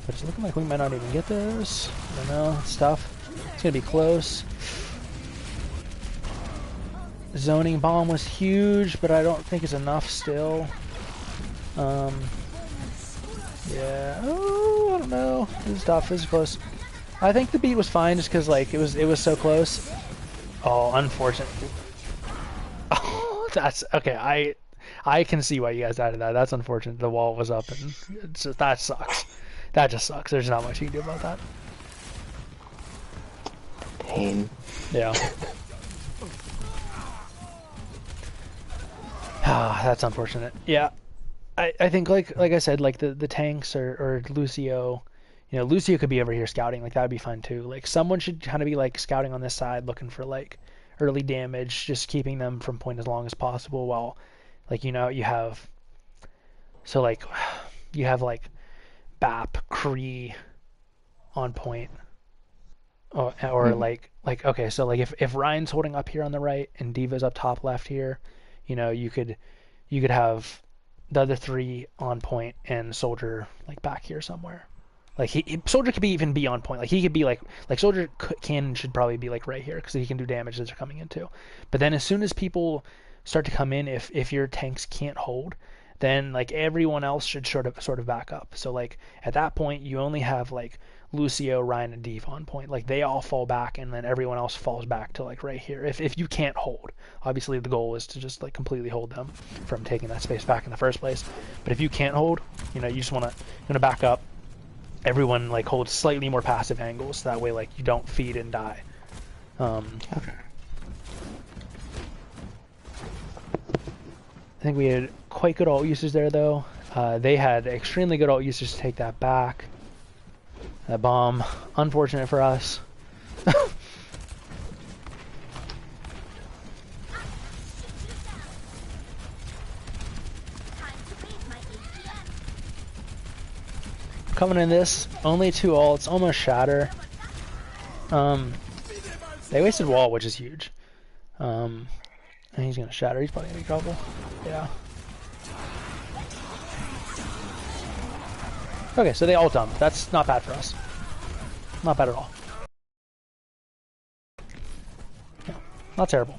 it's looking like we might not even get this. I don't know. It's tough. It's gonna be close. Zoning bomb was huge, but I don't think it's enough still. Yeah. Oh, I don't know. This is tough. This is close. I think the beat was fine just because like it was so close. Oh, unfortunate. Oh, that's okay. I can see why you guys added that. That's unfortunate. The wall was up, and that sucks. That just sucks. There's not much you can do about that. Pain. Yeah. That's unfortunate. Yeah. I think like I said, like the tanks or Lucio, Lucio could be over here scouting. Like that would be fine too. Like someone should kind of be like scouting on this side, looking for like early damage, just keeping them from point as long as possible. While like you have, so like you have like Bap, Kree on point, or like okay, so like if Ryan's holding up here on the right and Diva's up top left here, you could have the other 3 on point and Soldier like back here somewhere. Like Soldier could even be on point. Like he could be like Soldier should probably be like right here because he can do damage as they're coming in too. But then as soon as people start to come in, if your tanks can't hold, then like everyone else should sort of back up. So like at that point you only have like Lucio, Ryan, and Diva on point. Like they all fall back, and then everyone else falls back to like right here. If you can't hold, obviously the goal is to just like completely hold them from taking that space back in the first place. But if you can't hold, you just want to back up. Everyone like holds slightly more passive angles, so that way like you don't feed and die. Okay. I think we had quite good ult usage there though. They had extremely good ult usage to take that back. That bomb, unfortunate for us. Coming in this, only 2 ults, almost shatter. They wasted wall, which is huge. And he's gonna shatter. He's probably gonna be trouble. Yeah. Okay, so they all dump. That's not bad for us. Not bad at all. Yeah, not terrible.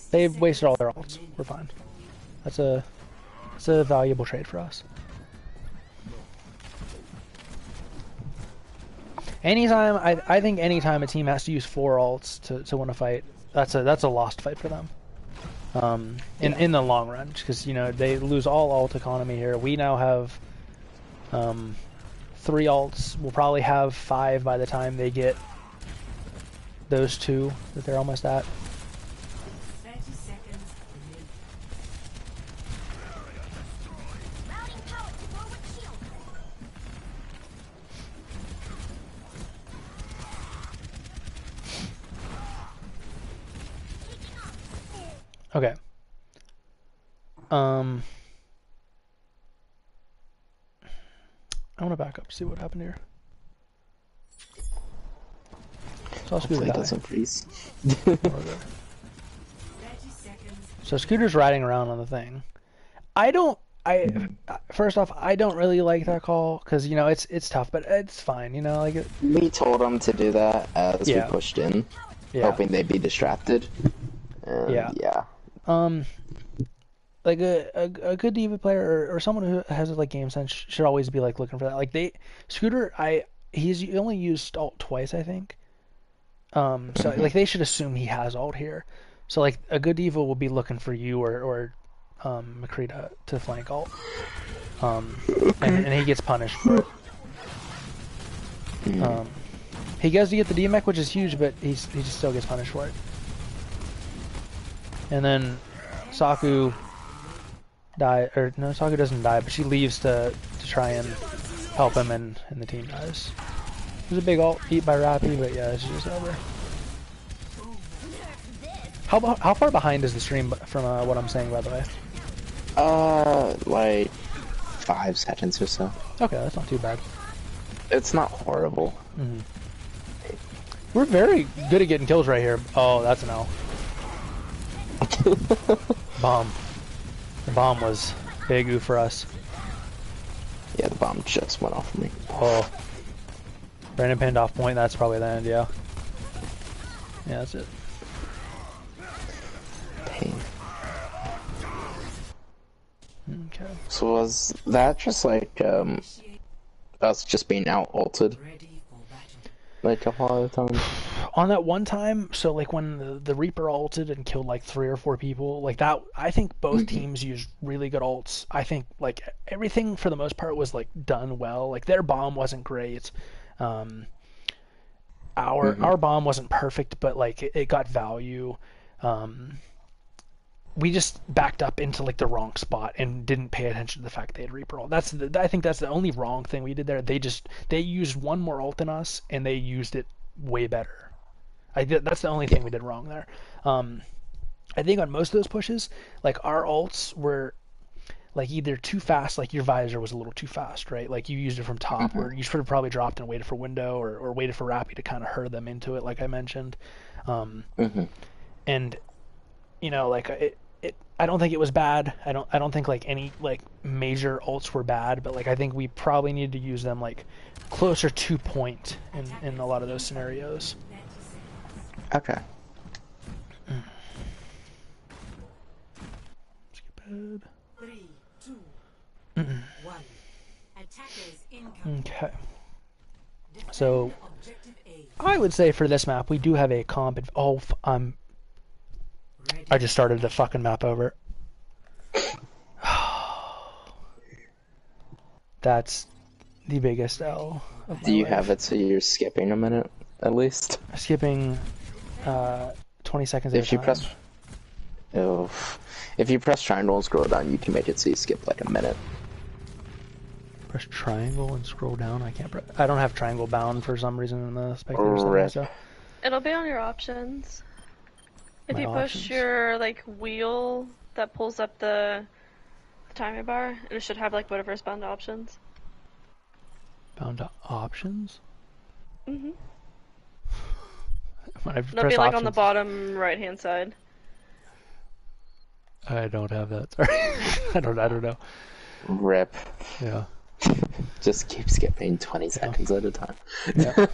They've wasted all their ults. We're fine. That's a valuable trade for us. Anytime I think anytime a team has to use 4 ults to win a fight, that's a lost fight for them. In the long run, because you know they lose all ult economy here. We now have 3 ults. We'll probably have 5 by the time they get those 2 that they're almost at. 30 seconds remaining. Okay. I want to back up, see what happened here. Saw Scooter die. Doesn't freeze. So Scooter's riding around on the thing. First off, I don't really like that call because you know it's tough, but it's fine. You know, like we told them to do that as we pushed in, hoping they'd be distracted. And yeah. Like a good D.Va player or someone who has like game sense should always be like looking for that. Like Scooter, he's only used ult twice, I think. So like they should assume he has ult here. So like a good D.Va will be looking for you or McCree to flank ult. And he gets punished for it. He goes to get the D-Mech, which is huge, but he just still gets punished for it. And then Saku Saku doesn't die, but she leaves to try and help him, and the team dies. There's a big ult beat by Rappy, but yeah, it's just over. How far behind is the stream from what I'm saying, by the way? Like 5 seconds or so. Okay, that's not too bad. It's not horrible. Mm-hmm. We're very good at getting kills right here. Oh, that's an L. Bomb. The bomb was big ooh for us. Yeah, the bomb just went off of me. Oh. Brandon pinned off point, that's probably the end, yeah. Yeah, that's it. Pain. Okay. So was that just like, us just being out-ulted? Like a lot of the time? On that one time, so like when the Reaper ulted and killed like 3 or 4 people, like that, I think both teams used really good ults. I think like everything for the most part was like done well. Like their bomb wasn't great. Our bomb wasn't perfect, but like it got value. We just backed up into like the wrong spot and didn't pay attention to the fact they had Reaper ult. I think that's the only wrong thing we did there. They used one more ult than us and they used it way better. That's the only thing we did wrong there. I think on most of those pushes, like our ults were like either too fast, like your visor was a little too fast, right? Like you used it from top, or you should have probably dropped and waited for window, or waited for Rappy to kind of herd them into it, like I mentioned. And you know, like I don't think it was bad. I don't think like any like major ults were bad, but like I think we probably need to use them like closer to point in a lot of those scenarios. Okay. Skip ahead. 3, 2, 1. Attackers incoming. Okay. So I would say for this map we do have a comp. I just started the fucking map over. That's the biggest L of my Do you life. have it so you're skipping a minute at least? Skipping 20 seconds If at you a time. press, if you press triangle and scroll down, you can make it so you skip like a minute. Press triangle and scroll down. I don't have triangle bound for some reason in the spectator Rip. setting, so. It'll be on your options. If My you push options. your like wheel that pulls up the timer bar, it should have like whatever's bound to options. Bound to options? When I They'll press be like on the options. bottom right-hand side. I don't have that. Sorry. I don't know. Rip. Yeah. Just keep skipping 20 seconds at a time. Yeah.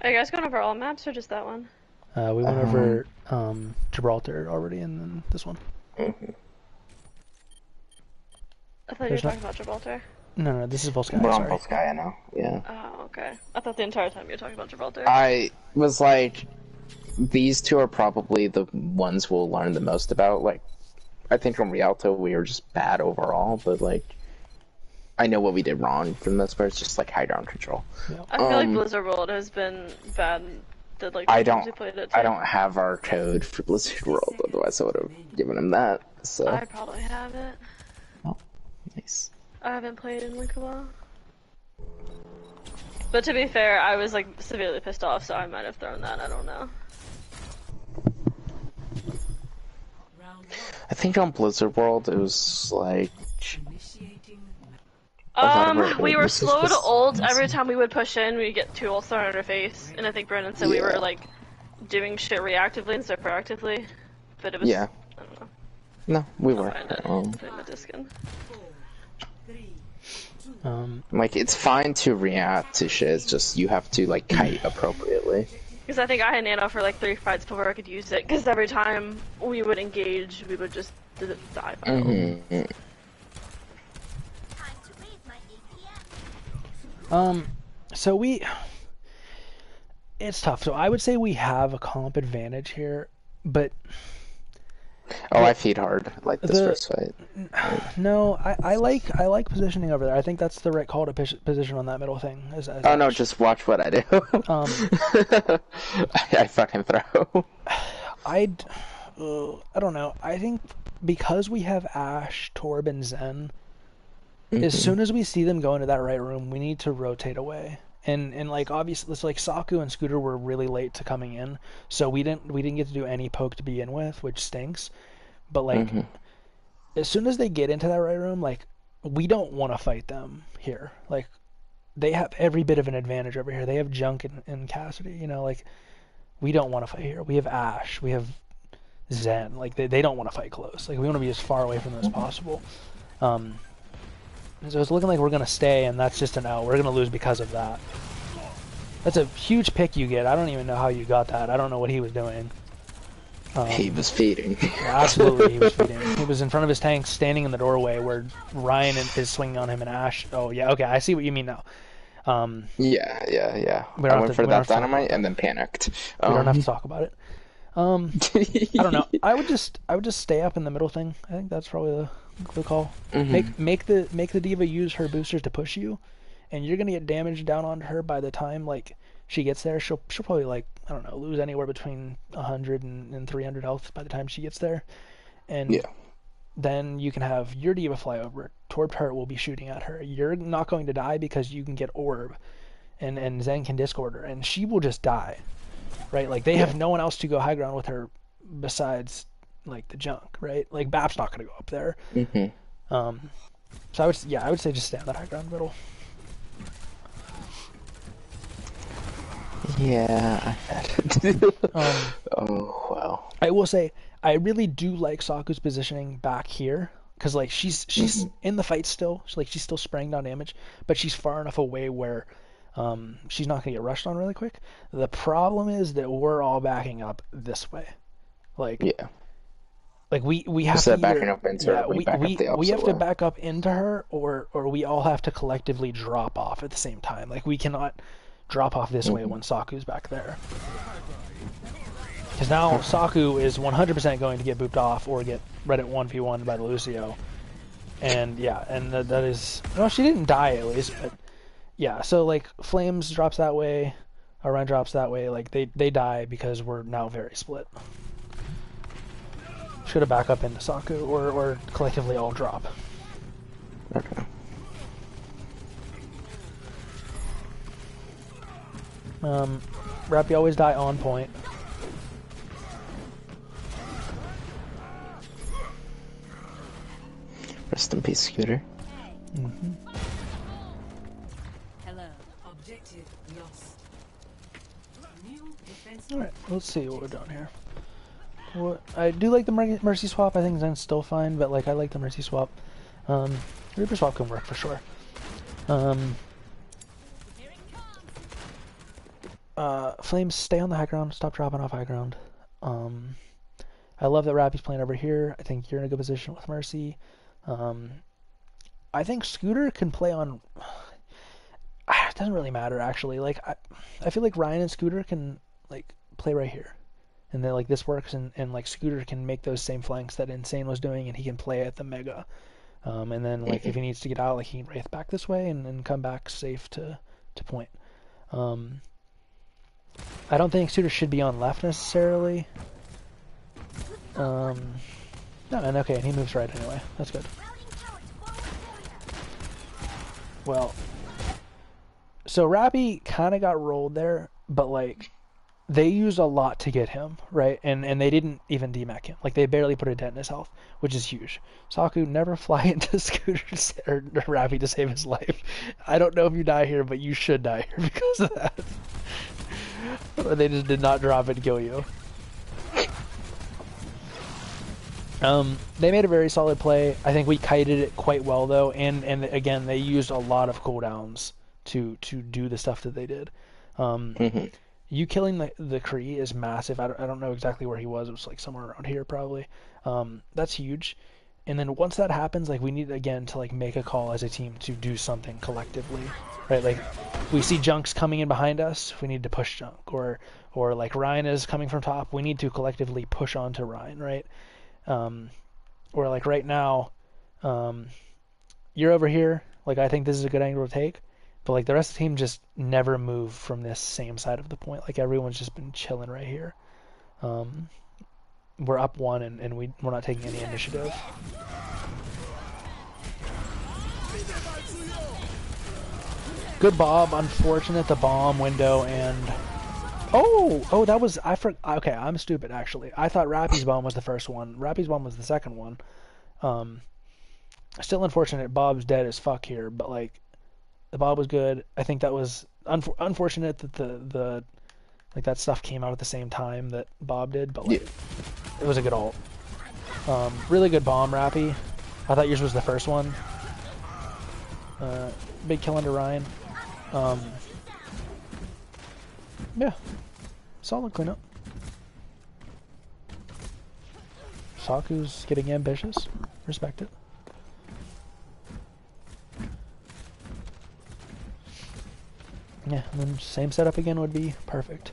Are you guys going over all maps or just that one? We went over Gibraltar already, and then this one. Mhm. I thought you were There's talking about Gibraltar. No, this is Volsky. We're on Sorry. Volskaya now. Yeah. Oh, okay. I thought the entire time you were talking about Gibraltar. I was like, these two are probably the ones we'll learn the most about. Like, I think from Rialto we were just bad overall, but like, I know what we did wrong for the most part. It's just like high ground control. Yeah. I feel like Blizzard World has been bad. Like, I times we played it I too. don't have our code for Blizzard World, otherwise I would have given him that. So I probably have it. nice. I haven't played in like a while. But to be fair, I was like severely pissed off, so I might have thrown that. I don't know. I think on Blizzard World it was like We were this is slow to just- ult. Every time we would push in, we'd get 2 ults thrown in our face. And I think Brennan said we were like doing shit reactively instead of proactively. But it was. Yeah. I don't know. No, we were. Find it. Put my disc in. Like it's fine to react to shit. It's just you have to like kite appropriately. Because I think I had Nano for like 3 fights before I could use it. Because every time we would engage, we would just die by ult. So it's tough. So I would say we have a comp advantage here, but Oh, I feed hard like this first fight. no, I like positioning over there. I think that's the right call to position on that middle thing. Oh no, just watch what I do. I fucking throw. I don't know. I think because we have Ashe, Torb, and Zen, as soon as we see them go into that right room, we need to rotate away. And like obviously, it's like Saku and Scooter were really late to coming in, so we didn't get to do any poke to begin with, which stinks. But like, as soon as they get into that right room, like we don't want to fight them here. Like they have every bit of an advantage over here. They have Junk and Cassidy. You know, like we don't want to fight here. We have Ashe. We have Zen. Like they don't want to fight close. Like we want to be as far away from them as possible. So it's looking like we're going to stay, and that's just an L. We're going to lose because of that. That's a huge pick you get. I don't even know how you got that. I don't know what he was doing. He was feeding. Yeah, absolutely, he was feeding. He was in front of his tank, standing in the doorway where Ryan is swinging on him and Ashe. Oh, yeah, okay, I see what you mean now. Yeah. We I don't went have for to that dynamite and then panicked. We don't have to talk about it. I don't know. I would just stay up in the middle thing. I think that's probably the call. Make the diva use her boosters to push you, and you're gonna get damage down onto her by the time like she gets there. She'll probably like I don't know lose anywhere between 100 and 300 health by the time she gets there, and then you can have your diva fly over. Torb Heart will be shooting at her. You're not going to die because you can get orb, and Zen can discord her, and she will just die. Right, like they have no one else to go high ground with her besides like the Junk, right? Like Bap's not gonna go up there. So I would say just stay on that high ground middle. Yeah, I oh wow. I will say I really do like Saku's positioning back here because like she's in the fight still. She's still spraying down damage, but she's far enough away where she's not gonna get rushed on really quick. The problem is that we're all backing up this way. Like we have to backing up into her, we back up the opposite we have way. to back up into her or we all have to collectively drop off at the same time. Like we cannot drop off this way when Saku's back there. Because now Saku is 100% going to get booped off or get read at 1v1 by the Lucio. And that is well, she didn't die at least, but yeah, so like Flames drops that way, Orion drops that way, like they die because we're now very split. Should have back up into Saku or collectively all drop. Okay. Rappy always die on point. Rest in peace, Scooter. Hello. Objective lost. New defense. Alright, let's see what we're doing here. I do like the Mercy swap. I think Zen's still fine, but like I like the Mercy swap. Reaper swap can work for sure. Flames, stay on the high ground. Stop dropping off high ground. I love that Rappy's playing over here. I think you're in a good position with Mercy. I think Scooter can play on... It doesn't really matter, actually. Like I feel like Ryan and Scooter can like play right here. And then like this works, and like Scooter can make those same flanks that Insane was doing, and he can play at the Mega. And then like if he needs to get out, like he can wraith back this way and come back safe to point. I don't think Scooter should be on left necessarily. No, and okay, and he moves right anyway. That's good. Well, so Rappy kind of got rolled there, but like they used a lot to get him, right? And they didn't even demech him. Like they barely put a dent in his health, which is huge. Saku, never fly into Scooter's or Rappy to save his life. I don't know if you die here, but you should die here because of that. Or they just did not drop it to kill you. They made a very solid play. I think we kited it quite well though, and again they used a lot of cooldowns to do the stuff that they did. You killing the Kree is massive. I don't know exactly where he was. It was like somewhere around here probably. That's huge. And then once that happens, like we need again to like make a call as a team to do something collectively, right? Like we see Junks coming in behind us, we need to push Junk, or like Ryan is coming from top, we need to collectively push onto Ryan, right? Or like right now, you're over here. Like I think this is a good angle to take. But like the rest of the team just never moved from this same side of the point. Like everyone's just been chilling right here. We're up one and we're not taking any initiative. Good Bob, unfortunate the bomb window and that was okay, I'm stupid actually. I thought Rappy's bomb was the first one. Rappy's bomb was the second one. Still unfortunate Bob's dead as fuck here, but like the Bob was good. I think that was unfortunate that the like that stuff came out at the same time that Bob did, but like it was a good ult. Really good bomb, Rappy. I thought yours was the first one. Big kill under Ryan. Yeah, solid cleanup. Saku's getting ambitious. Respect it. Yeah, and then same setup again would be perfect.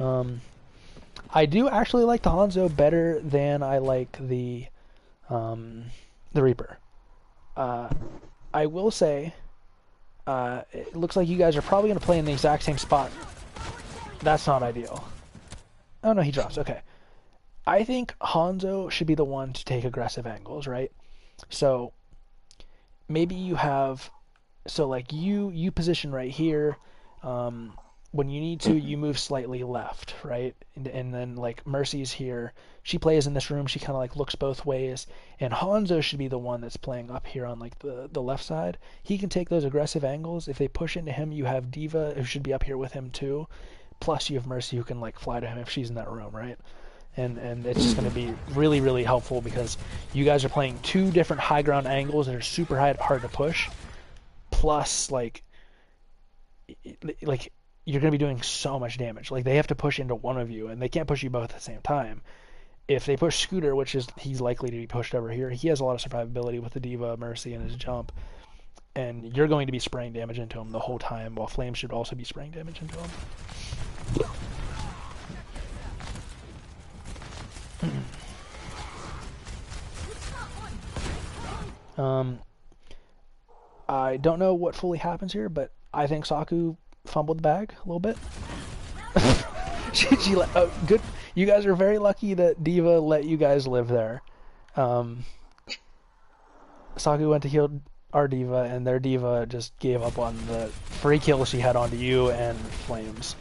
I do actually like the Hanzo better than I like the Reaper. I will say, it looks like you guys are probably going to play in the exact same spot. That's not ideal. Oh no, he drops. Okay. I think Hanzo should be the one to take aggressive angles, right? So maybe you have, so like you position right here. When you need to, you move slightly left, right? And then like Mercy's here. She plays in this room. She kind of like looks both ways. And Hanzo should be the one that's playing up here on like the left side. He can take those aggressive angles. If they push into him, you have Diva who should be up here with him too. Plus you have Mercy who can like fly to him if she's in that room, right? And it's just going to be really, really helpful because you guys are playing two different high ground angles that are super hard to push. Plus like you're going to be doing so much damage. Like they have to push into one of you and they can't push you both at the same time. If they push Scooter, which is he's likely to be pushed over here, he has a lot of survivability with the Diva, Mercy, and his jump. And you're going to be spraying damage into him the whole time, while Flame should also be spraying damage into him. I don't know what fully happens here, but I think Saku fumbled the bag a little bit. Good. You guys are very lucky that Diva let you guys live there. Saku went to heal our Diva, and their Diva just gave up on the free kill she had onto you and Flames.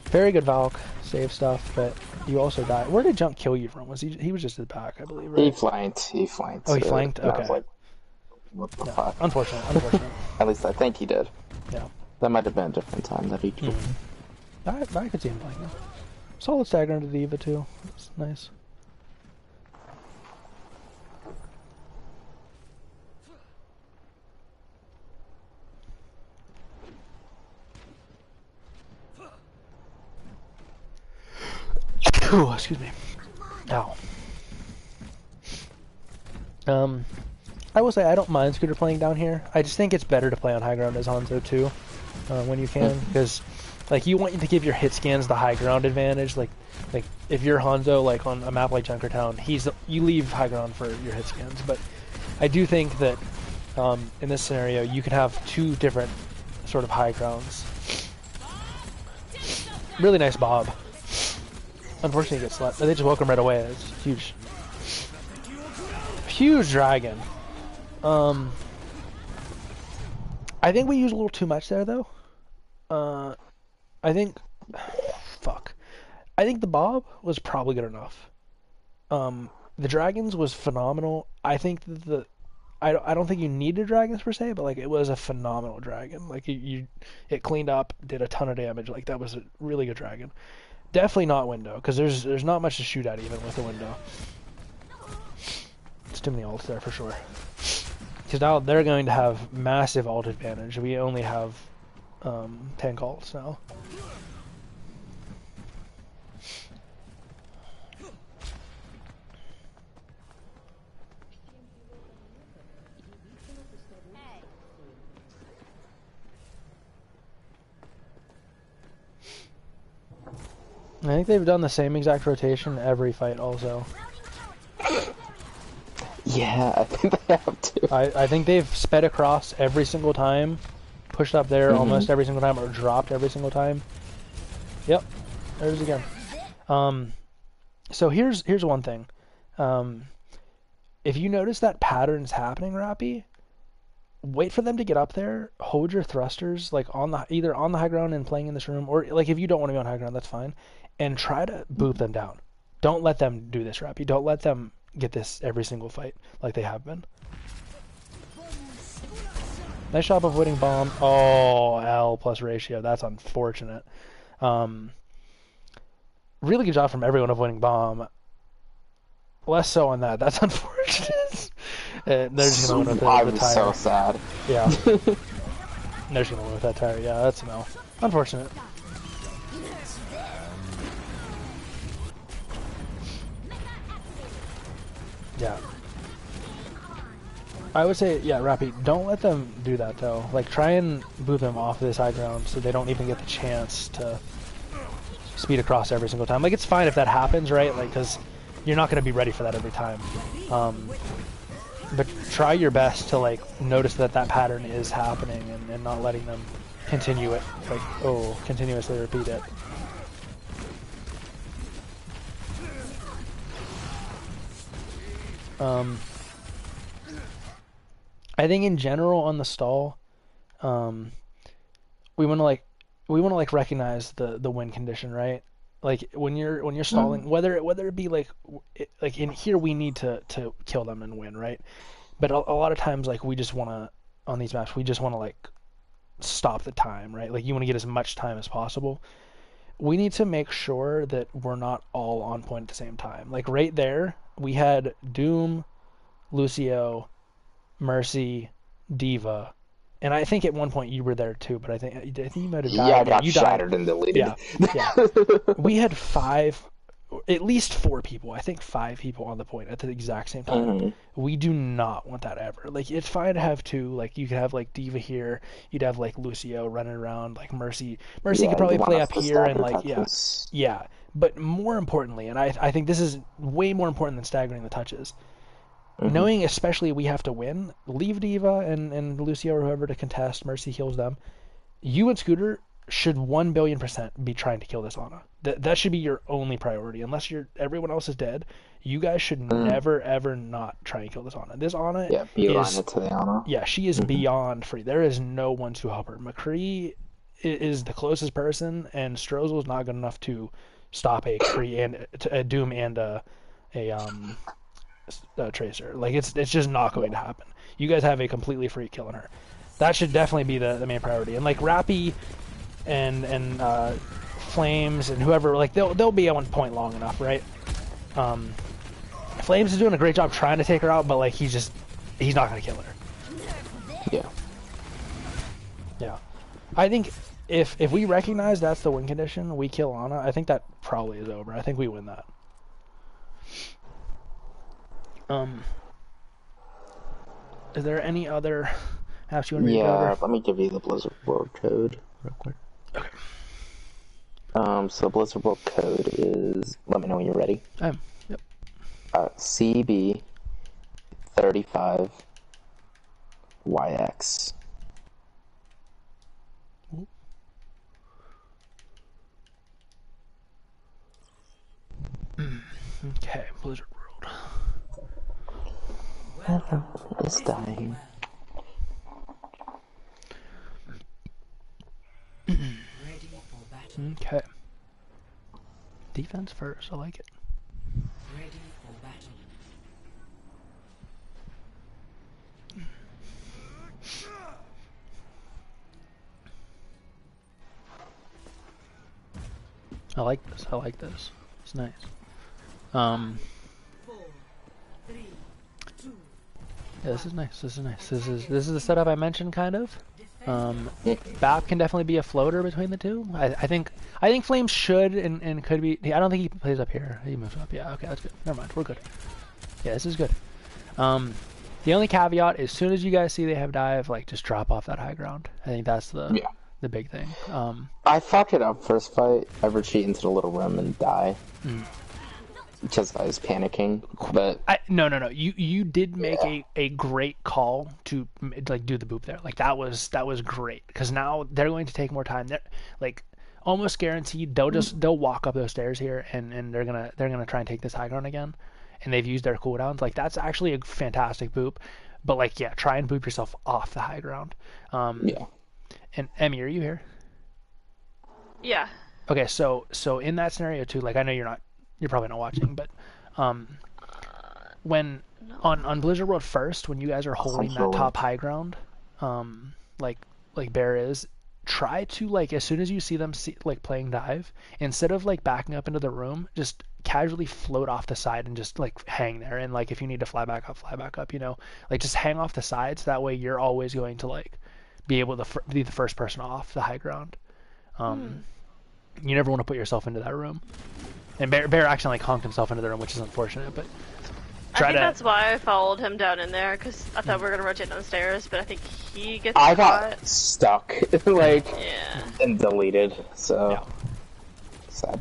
Very good Valk, save stuff, but you also died. Where did Junk kill you from? Was he was just at the back, I believe, right? He flanked. Oh, he flanked? Okay. What the Yeah. fuck? Unfortunate. At least I think he did. Yeah. That might have been a different time that he. I could see him playing him. Solid stagger into Diva too. That's nice. Ooh, excuse me. Ow. I will say I don't mind Scooter playing down here. I just think it's better to play on high ground as Hanzo too, when you can, because like you want to give your hit scans the high ground advantage. Like if you're Hanzo, like on a map like Junkertown, you leave high ground for your hit scans. But I do think that in this scenario you can have two different sort of high grounds. Really nice Bob. Unfortunately, he gets slapped. They just woke him right away. It's huge. Huge dragon. I think we use a little too much there, though. I think... Fuck. I think the Bob was probably good enough. The dragons was phenomenal. I think that I don't think you needed dragons per se, but like it was a phenomenal dragon. Like it cleaned up, did a ton of damage. Like that was a really good dragon. Definitely not window, because there's not much to shoot at even with the window. It's too many ults there for sure. Because now they're going to have massive ult advantage. We only have tank ults now. I think they've done the same exact rotation every fight also. Yeah, I think they have to. I think they've sped across every single time, pushed up there almost every single time, or dropped every single time. Yep, there's again. So here's one thing. If you notice that pattern's happening, Rappy, wait for them to get up there, hold your thrusters like either on the high ground and playing in this room, or like if you don't want to be on high ground, that's fine, and try to boop them down. Don't let them do this, Rappy. Don't let them get this every single fight like they have been. Nice job of avoiding bomb. Oh, L plus ratio. That's unfortunate. Really good job from everyone avoiding bomb. Less so on that. That's unfortunate. They're just gonna win with the tire. I'm so sad. Yeah. They're just gonna win with that tire. Yeah, that's no. Unfortunate. Yeah. I would say, yeah, Rappy, don't let them do that though. Like, try and boot them off this high ground so they don't even get the chance to speed across every single time. Like, it's fine if that happens, right? Like, because you're not going to be ready for that every time. But try your best to, like, notice that that pattern is happening and not letting them continue it. Like, continuously repeat it. I think in general on the stall, we want to recognize the win condition, right? Like when you're stalling, whether it be like in here we need to kill them and win, right? But a lot of times like we just want to on these maps we just want to like stop the time, right? Like you want to get as much time as possible. We need to make sure that we're not all on point at the same time. Like right there, we had Doom, Lucio, Mercy, Diva, and I think at one point you were there too, but I think you might have died. Yeah, I got you shattered died. and deleted. Yeah. We had at least 4 people. I think 5 people on the point at the exact same time. We do not want that ever. Like it's fine to have 2. Like you could have like Diva here. You'd have like Lucio running around. Like Mercy could probably play up here and like yeah. But more importantly, and I think this is way more important than staggering the touches. Knowing especially we have to win, leave Diva and Lucio or whoever to contest, Mercy heals them. You and Scooter should 1,000,000,000% be trying to kill this Ana. That should be your only priority. Unless everyone else is dead, you guys should never ever not try and kill this Ana. This Ana beeline it to the Ana. Yeah, she is beyond free. There is no one to help her. McCree is the closest person, and Strozel is not good enough to stop a Kree and a Doom and a Tracer. Like it's just not going to happen. You guys have a completely free kill on her. That should definitely be the main priority. And like Rappy and Flames and whoever, like they'll be on point long enough, right? Flames is doing a great job trying to take her out, but like he's not gonna kill her. Yeah. Yeah. I think if we recognize that's the win condition, we kill Ana, I think that probably is over. I think we win that. Is there any other apps you want me to go over? Let me give you the Blizzard World code real quick. Okay. So the Blizzard World code is, let me know when you're ready. Yep. CB 35YX. Okay, Blizzard World. It's dying. Ready for battle. Okay. Defense first, I like it. Ready for battle. I like this. I like this. It's nice. 4, 3, 2, Yeah, this is nice. This is nice. This is the setup I mentioned, kind of. Bap can definitely be a floater between the two. I think Flames should and could be. I don't think he plays up here. He moves up. Yeah, okay, that's good. Never mind. We're good. Yeah, this is good. The only caveat is, as soon as you guys see they have dive, like just drop off that high ground. I think that's the big thing. I fucked it up first fight. I retreat into the little room and die. Because I was panicking, but no. You did make a great call to like do the boop there. Like that was great, because now they're going to take more time. They're like almost guaranteed they'll walk up those stairs here and they're gonna try and take this high ground again. And they've used their cooldowns. Like that's actually a fantastic boop. But like try and boop yourself off the high ground. yeah. And Emmy, are you here? Yeah. Okay, so in that scenario too, like I know you're probably not watching, but when on Blizzard World first, when you guys are holding that top high ground, like Bear is, try to like as soon as you see them like playing dive, instead of like backing up into the room, just casually float off the side and just like hang there. And like if you need to fly back up, you know, like just hang off the sides. That way you're always going to like be able to be the first person off the high ground. You never want to put yourself into that room. And Bear accidentally conked himself into the room, which is unfortunate, but That's why I followed him down in there, because I thought we were going to rotate downstairs, but I think he gets I caught. got stuck, like, and deleted, so sad.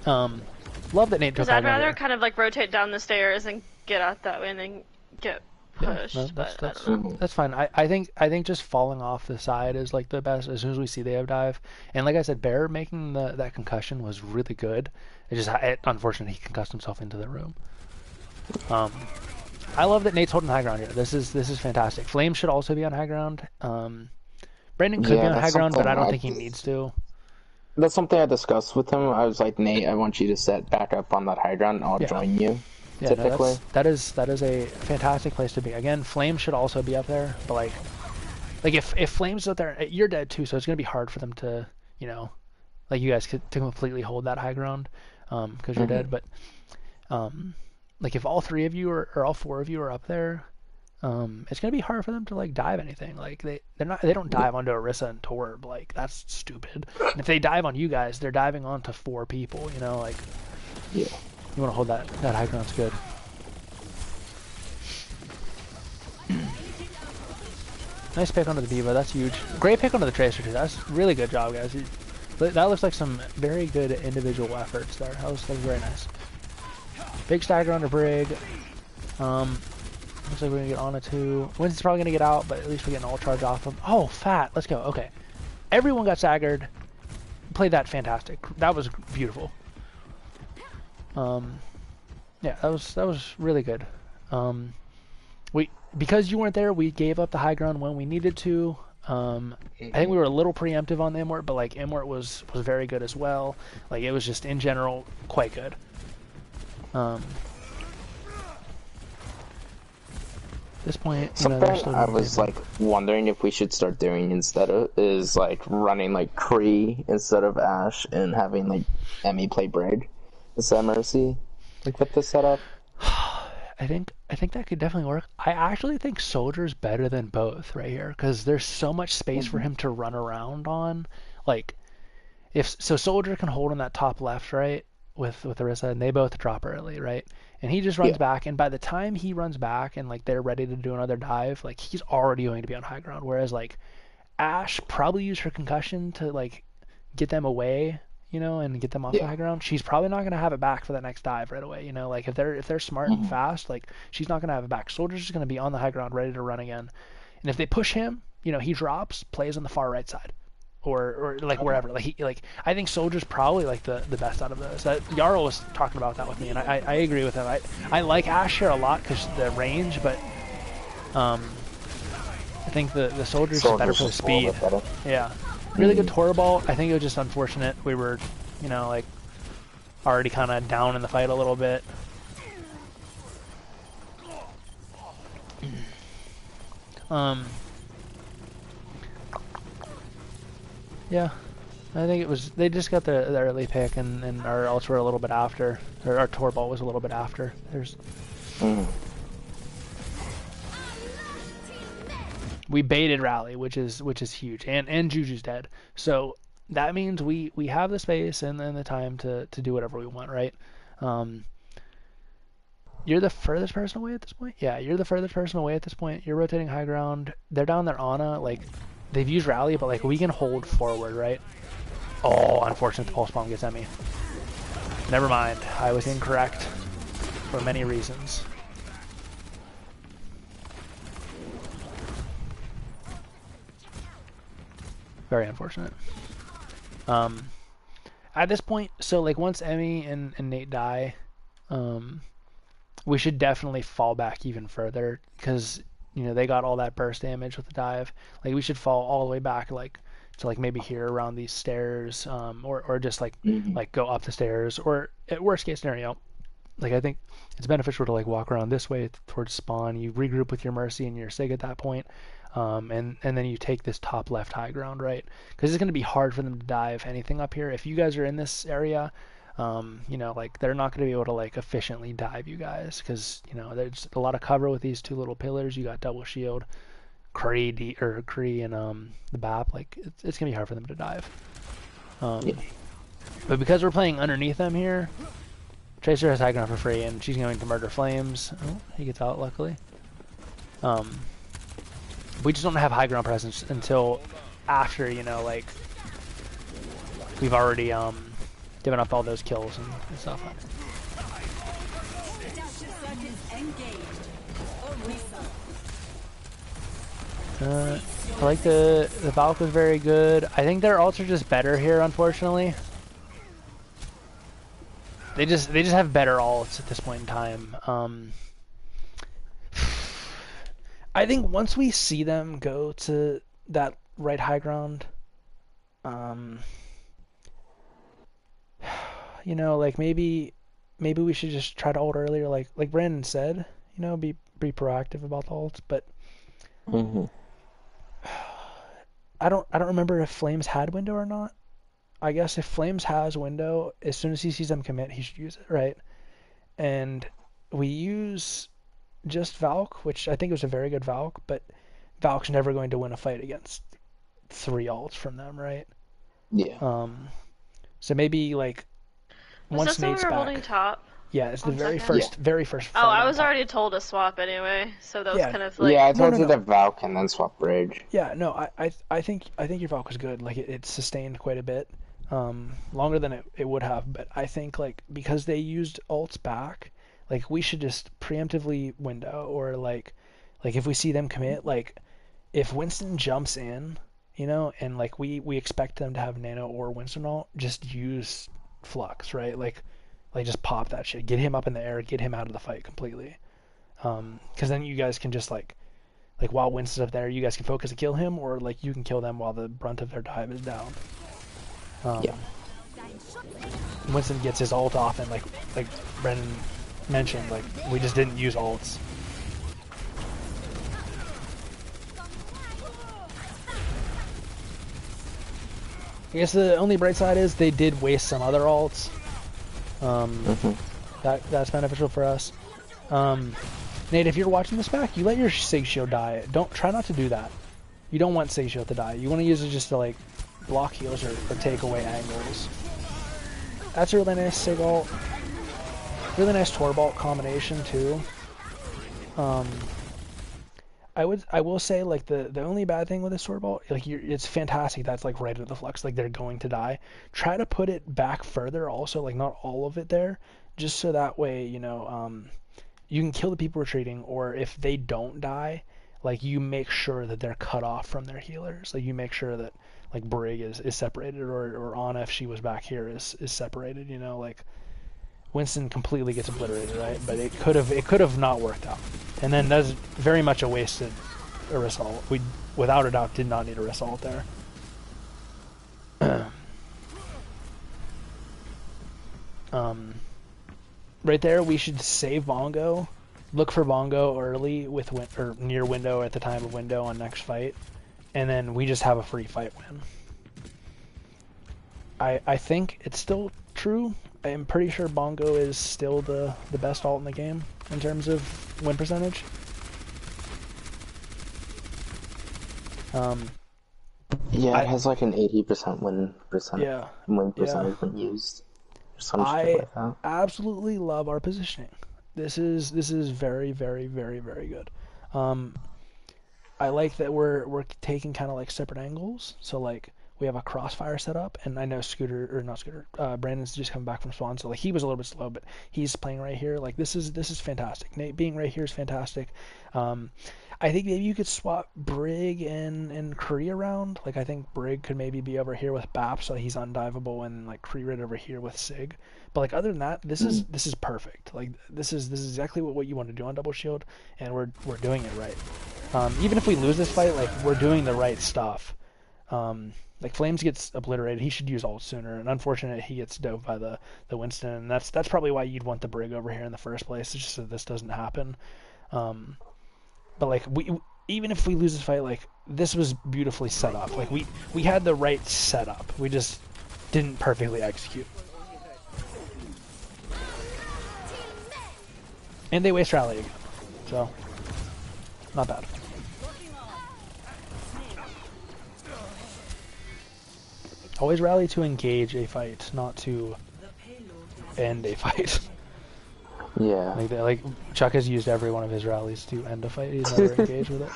Love that Nate took Because I'd rather kind of like rotate down the stairs and get out that way and then get pushed. That's fine. I think just falling off the side is like the best. As soon as we see they have dive, and like I said, Bear making that concussion was really good. Unfortunately he concussed himself into the room. I love that Nate's holding high ground here. This is fantastic. Flame should also be on high ground. Brandon could be on high ground, but I don't think he needs to. That's something I discussed with him. I was like, Nate, I want you to set back up on that high ground, and I'll join you. Yeah, typically, that is a fantastic place to be. Again, Flame should also be up there, but like if Flame's up there, you're dead too, so it's gonna be hard for them to, you know, like you guys to completely hold that high ground, because you're dead. But like if all three of you or all four of you are up there, it's gonna be hard for them to like dive anything. Like they don't dive onto Orisa and Torb. Like that's stupid. And if they dive on you guys, they're diving onto 4 people. You know, like you want to hold that high ground's good. Nice pick onto the Diva. That's huge. Great pick onto the Tracer too. That's really good job, guys. That looks like some very good individual efforts there. That was very nice. Big stagger under Brig. Looks like we're gonna get Ana too. Winston's probably gonna get out, but at least we're getting all charge off him. Oh, fat. Let's go. Okay. Everyone got staggered. Played that fantastic. That was beautiful. Yeah, that was really good. Because you weren't there, we gave up the high ground when we needed to. I think we were a little preemptive on the Immort, but like Immort was very good as well. Like it was just in general quite good. this point, you know, they're Something still I doing was good. like wondering if we should start doing instead of is like running like Kree instead of Ashe and having like Emmy play Bridge instead of Mercy, like with this setup. I think that could definitely work. I actually think Soldier's better than both right here because there's so much space for him to run around on. Like, if so, Soldier can hold on that top left, right, with Orisa, and they both drop early, right? And he just runs Yeah. back, and by the time he runs back and like they're ready to do another dive, like he's already going to be on high ground. Whereas like Ashe probably used her concussion to like get them away, you know, and get them off the Yeah. high ground. She's probably not going to have it back for that next dive right away, you know. Like if they're smart and fast, like she's not going to have it back. Soldier's just going to be on the high ground, ready to run again. And if they push him, you know, he drops, plays on the far right side, or like wherever. Like I think Soldier's probably like the best out of those. Jarl was talking about that with me, and I agree with him. I like Ashe here a lot because the range, but I think the Soldier's just better for the just a little speed. bit better. Yeah. Really good Tora ball. I think it was just unfortunate. We were, you know, like already kind of down in the fight a little bit. Yeah. I think it was, they just got the early pick and our ults were a little bit after, or our Tor ball was a little bit after. We baited rally, which is huge, and Juju's dead. So that means we have the space and then the time to do whatever we want, right? You're the furthest person away at this point? Yeah, you're the furthest person away at this point. You're rotating high ground. They're down their Ana. Like, they've used rally, but like we can hold forward, right? Oh, unfortunate the pulse bomb gets at me. Never mind. I was incorrect for many reasons. Very unfortunate. At this point, so like once Emmy and Nate die, we should definitely fall back even further because you know they got all that burst damage with the dive. Like we should fall all the way back like to like maybe here around these stairs, or just like go up the stairs, or at worst case scenario, like I think it's beneficial to like walk around this way towards spawn. You regroup with your Mercy and your Sig at that point. And then you take this top left high ground, right? Because it's going to be hard for them to dive anything up here. If you guys are in this area, you know, like they're not going to be able to like efficiently dive you guys because you know there's a lot of cover with these two little pillars. You got double shield, Kree and the BAP. Like it's going to be hard for them to dive. But because we're playing underneath them here, Tracer has high ground for free, and she's going to murder Flames. Oh, he gets out luckily. We just don't have high ground presence until after, you know, like we've already given up all those kills and stuff. I like the Valk was very good. I think their ults are just better here, unfortunately. They just have better ults at this point in time. I think once we see them go to that right high ground, you know, like maybe we should just try to ult earlier, like Brandon said, you know, be proactive about the ults. But I don't remember if Flames had window or not. I guess if Flames has window, as soon as he sees them commit, he should use it, right? And we use just Valk, which I think was a very good Valk, but Valk's never going to win a fight against 3 ults from them, right? Yeah. So maybe like once Is this Nate's when we were back. holding top? Yeah, it's the 1 very second. first. Oh, I was already told to swap anyway, so that was Yeah. kind of like. Yeah, I told no, you no. to Valk and then swap Bridge. Yeah, no, I think your Valk was good. Like it sustained quite a bit, longer than it would have. But I think like because they used ults back, like we should just preemptively window, or like if we see them commit, like if Winston jumps in, you know, and like we expect them to have Nano or Winston ult, just use Flux, right? Like just pop that shit, get him up in the air, get him out of the fight completely. Because then you guys can just like while Winston's up there, you guys can focus to kill him, or like you can kill them while the brunt of their dive is down. Yeah. Winston gets his ult off, and like Brendan mentioned, like we just didn't use ults. I guess the only bright side is they did waste some other alts. That's beneficial for us. Nate, if you're watching this back, you let your Sig Shield die. Try not to do that. You don't want Sig Shield to die. You want to use it just to like block heals or take away angles. That's a really nice Sig ult. Really nice Torbolt combination too. I will say like the only bad thing with this Torbolt, like it's fantastic. That's like right at the flux, like they're going to die. Try to put it back further also, like not all of it there, just so that way you can kill the people retreating, or if they don't die, like you make sure that they're cut off from their healers. Like you make sure that like Brig is separated, or Anna, if she was back here, is separated. Like Winston completely gets obliterated, right? But it could have not worked out. And then that's very much a wasted Orisa ult. We without a doubt did not need a Orisa ult there. Right there, we should save Bongo. Look for Bongo early or near window at the time of window on next fight, and then we just have a free fight win. I think it's still true. I'm pretty sure Bongo is still the best ult in the game in terms of win percentage. Yeah, it has like an 80% win percentage when used. Some shit like that. I absolutely love our positioning. This is very, very, very, very good. I like that we're taking kind of like separate angles. So like we have a crossfire set up, and I know Brandon's just coming back from spawn, so like he was a little bit slow, but he's playing right here. Like this is fantastic. Nate being right here is fantastic. I think maybe you could swap Brig and Kree around. Like I think Brig could maybe be over here with Bap, so he's undiveable, and like Kree right over here with Sig. But like other than that, this is perfect. Like this is exactly what you want to do on double shield, and we're doing it right. Even if we lose this fight, like we're doing the right stuff. Like Flames gets obliterated, he should use ult sooner, and unfortunate he gets dove by the Winston, and that's probably why you'd want the Brig over here in the first place, it's just so this doesn't happen. But like even if we lose this fight, like this was beautifully set up. Like we had the right setup, we just didn't perfectly execute. And they waste rally again, so not bad. Always rally to engage a fight, not to end a fight. Yeah. Like Chuck has used every one of his rallies to end a fight. He's never engaged with it.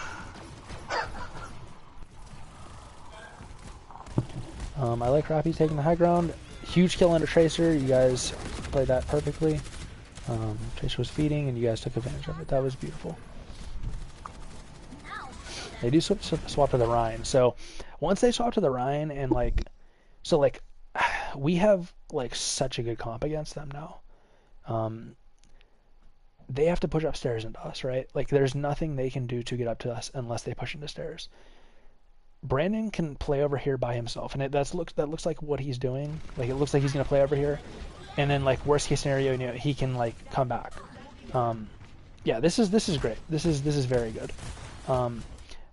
I like Rappy taking the high ground. Huge kill under Tracer. You guys played that perfectly. Tracer was feeding, and you guys took advantage of it. That was beautiful. They do swap to the Rhine. So once they swap to the Rhine, and like, so like, we have like such a good comp against them now. They have to push upstairs into us, right? Like there's nothing they can do to get up to us unless they push into stairs. Brandon can play over here by himself, and that looks like what he's doing. Like it looks like he's gonna play over here, and then like worst case scenario, he can like come back. Yeah, this is great. This is very good.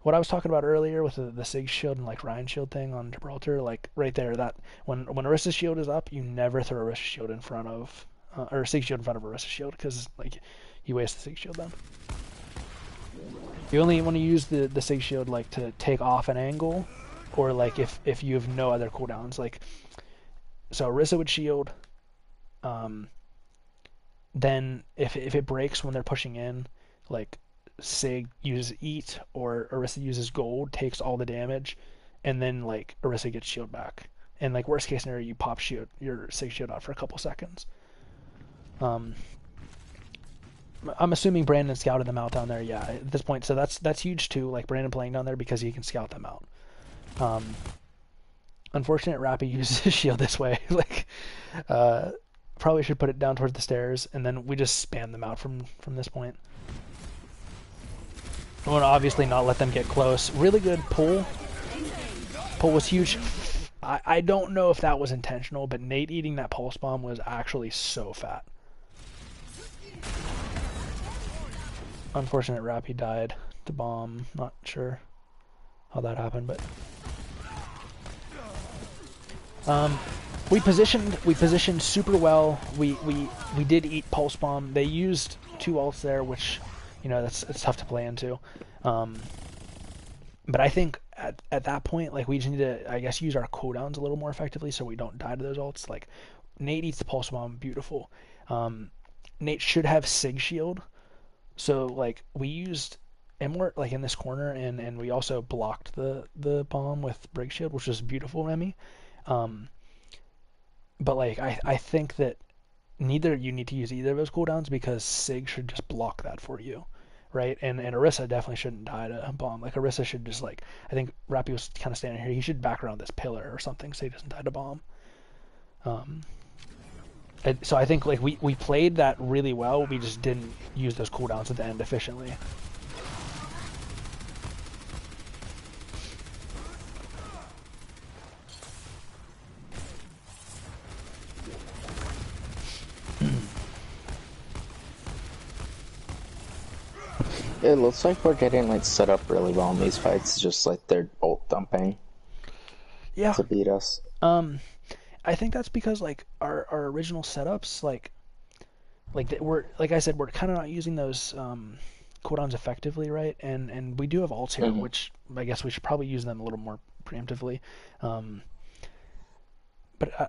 What I was talking about earlier with the Sig shield and like Ryan shield thing on Gibraltar, like right there, that when Orisa's shield is up, you never throw Orisa's shield in front of or Sig shield in front of Orisa's shield, because like you waste the Sig shield then. You only want to use the Sig shield like to take off an angle, or like if you have no other cooldowns. Like so Orisa would shield, then if it breaks when they're pushing in, like Sig uses Eat, or Orisa uses Gold, takes all the damage, and then like Orisa gets shield back. And like worst case scenario, you pop your Sig shield out for a couple seconds. I'm assuming Brandon scouted them out down there, yeah, at this point. So that's huge too, like Brandon playing down there, because he can scout them out. Unfortunate Rappy uses his shield this way. Like probably should put it down towards the stairs, and then we just spam them out from this point. I want to obviously not let them get close. Really good pull. Pull was huge. I don't know if that was intentional, but Nate eating that pulse bomb was actually so fat. Unfortunate Rappy died to bomb. Not sure how that happened, but We positioned super well. We did eat pulse bomb. They used 2 ults there, which, you know, it's tough to play into. But I think at that point, like, we just need to, I guess, use our cooldowns a little more effectively so we don't die to those ults. Like, Nate eats the pulse bomb, beautiful. Nate should have Sig Shield, so like we used Immort like in this corner, and we also blocked the bomb with Brig Shield, which was beautiful, Remy. But like I think that neither you need to use either of those cooldowns because Sig should just block that for you, right? And Orisa definitely shouldn't die to a bomb. Like Orisa should just like, I think Rappy was kind of standing here. He should back around this pillar or something so he doesn't die to bomb. So I think like we played that really well. We just didn't use those cooldowns at the end efficiently. It looks like we're getting like set up really well in these fights, just like they're ult dumping. Yeah. To beat us. I think that's because like our original setups, like we're, like I said, we're kind of not using those cooldowns effectively, right? And we do have ults here, which I guess we should probably use them a little more preemptively. But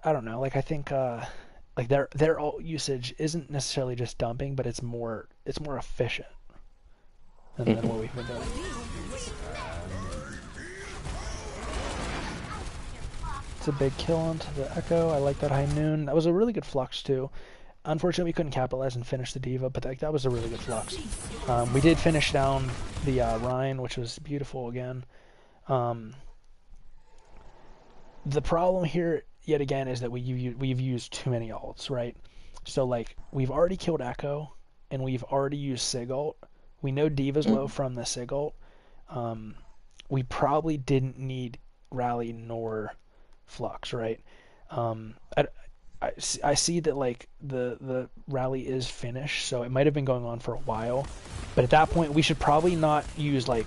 I don't know. Like I think like their ult usage isn't necessarily just dumping, but it's more efficient than what we've been doing. It's a big kill onto the Echo. I like that high noon. That was a really good flux too. Unfortunately, we couldn't capitalize and finish the Diva, but that was a really good flux. We did finish down the Rhine, which was beautiful again. The problem here, yet again, is that we've used too many ults, right? So like we've already killed Echo, and we've already used Sig ult. We know Diva's low from the Sig ult. We probably didn't need Rally nor Flux, right? I see that like the rally is finished, so it might have been going on for a while, but at that point we should probably not use like,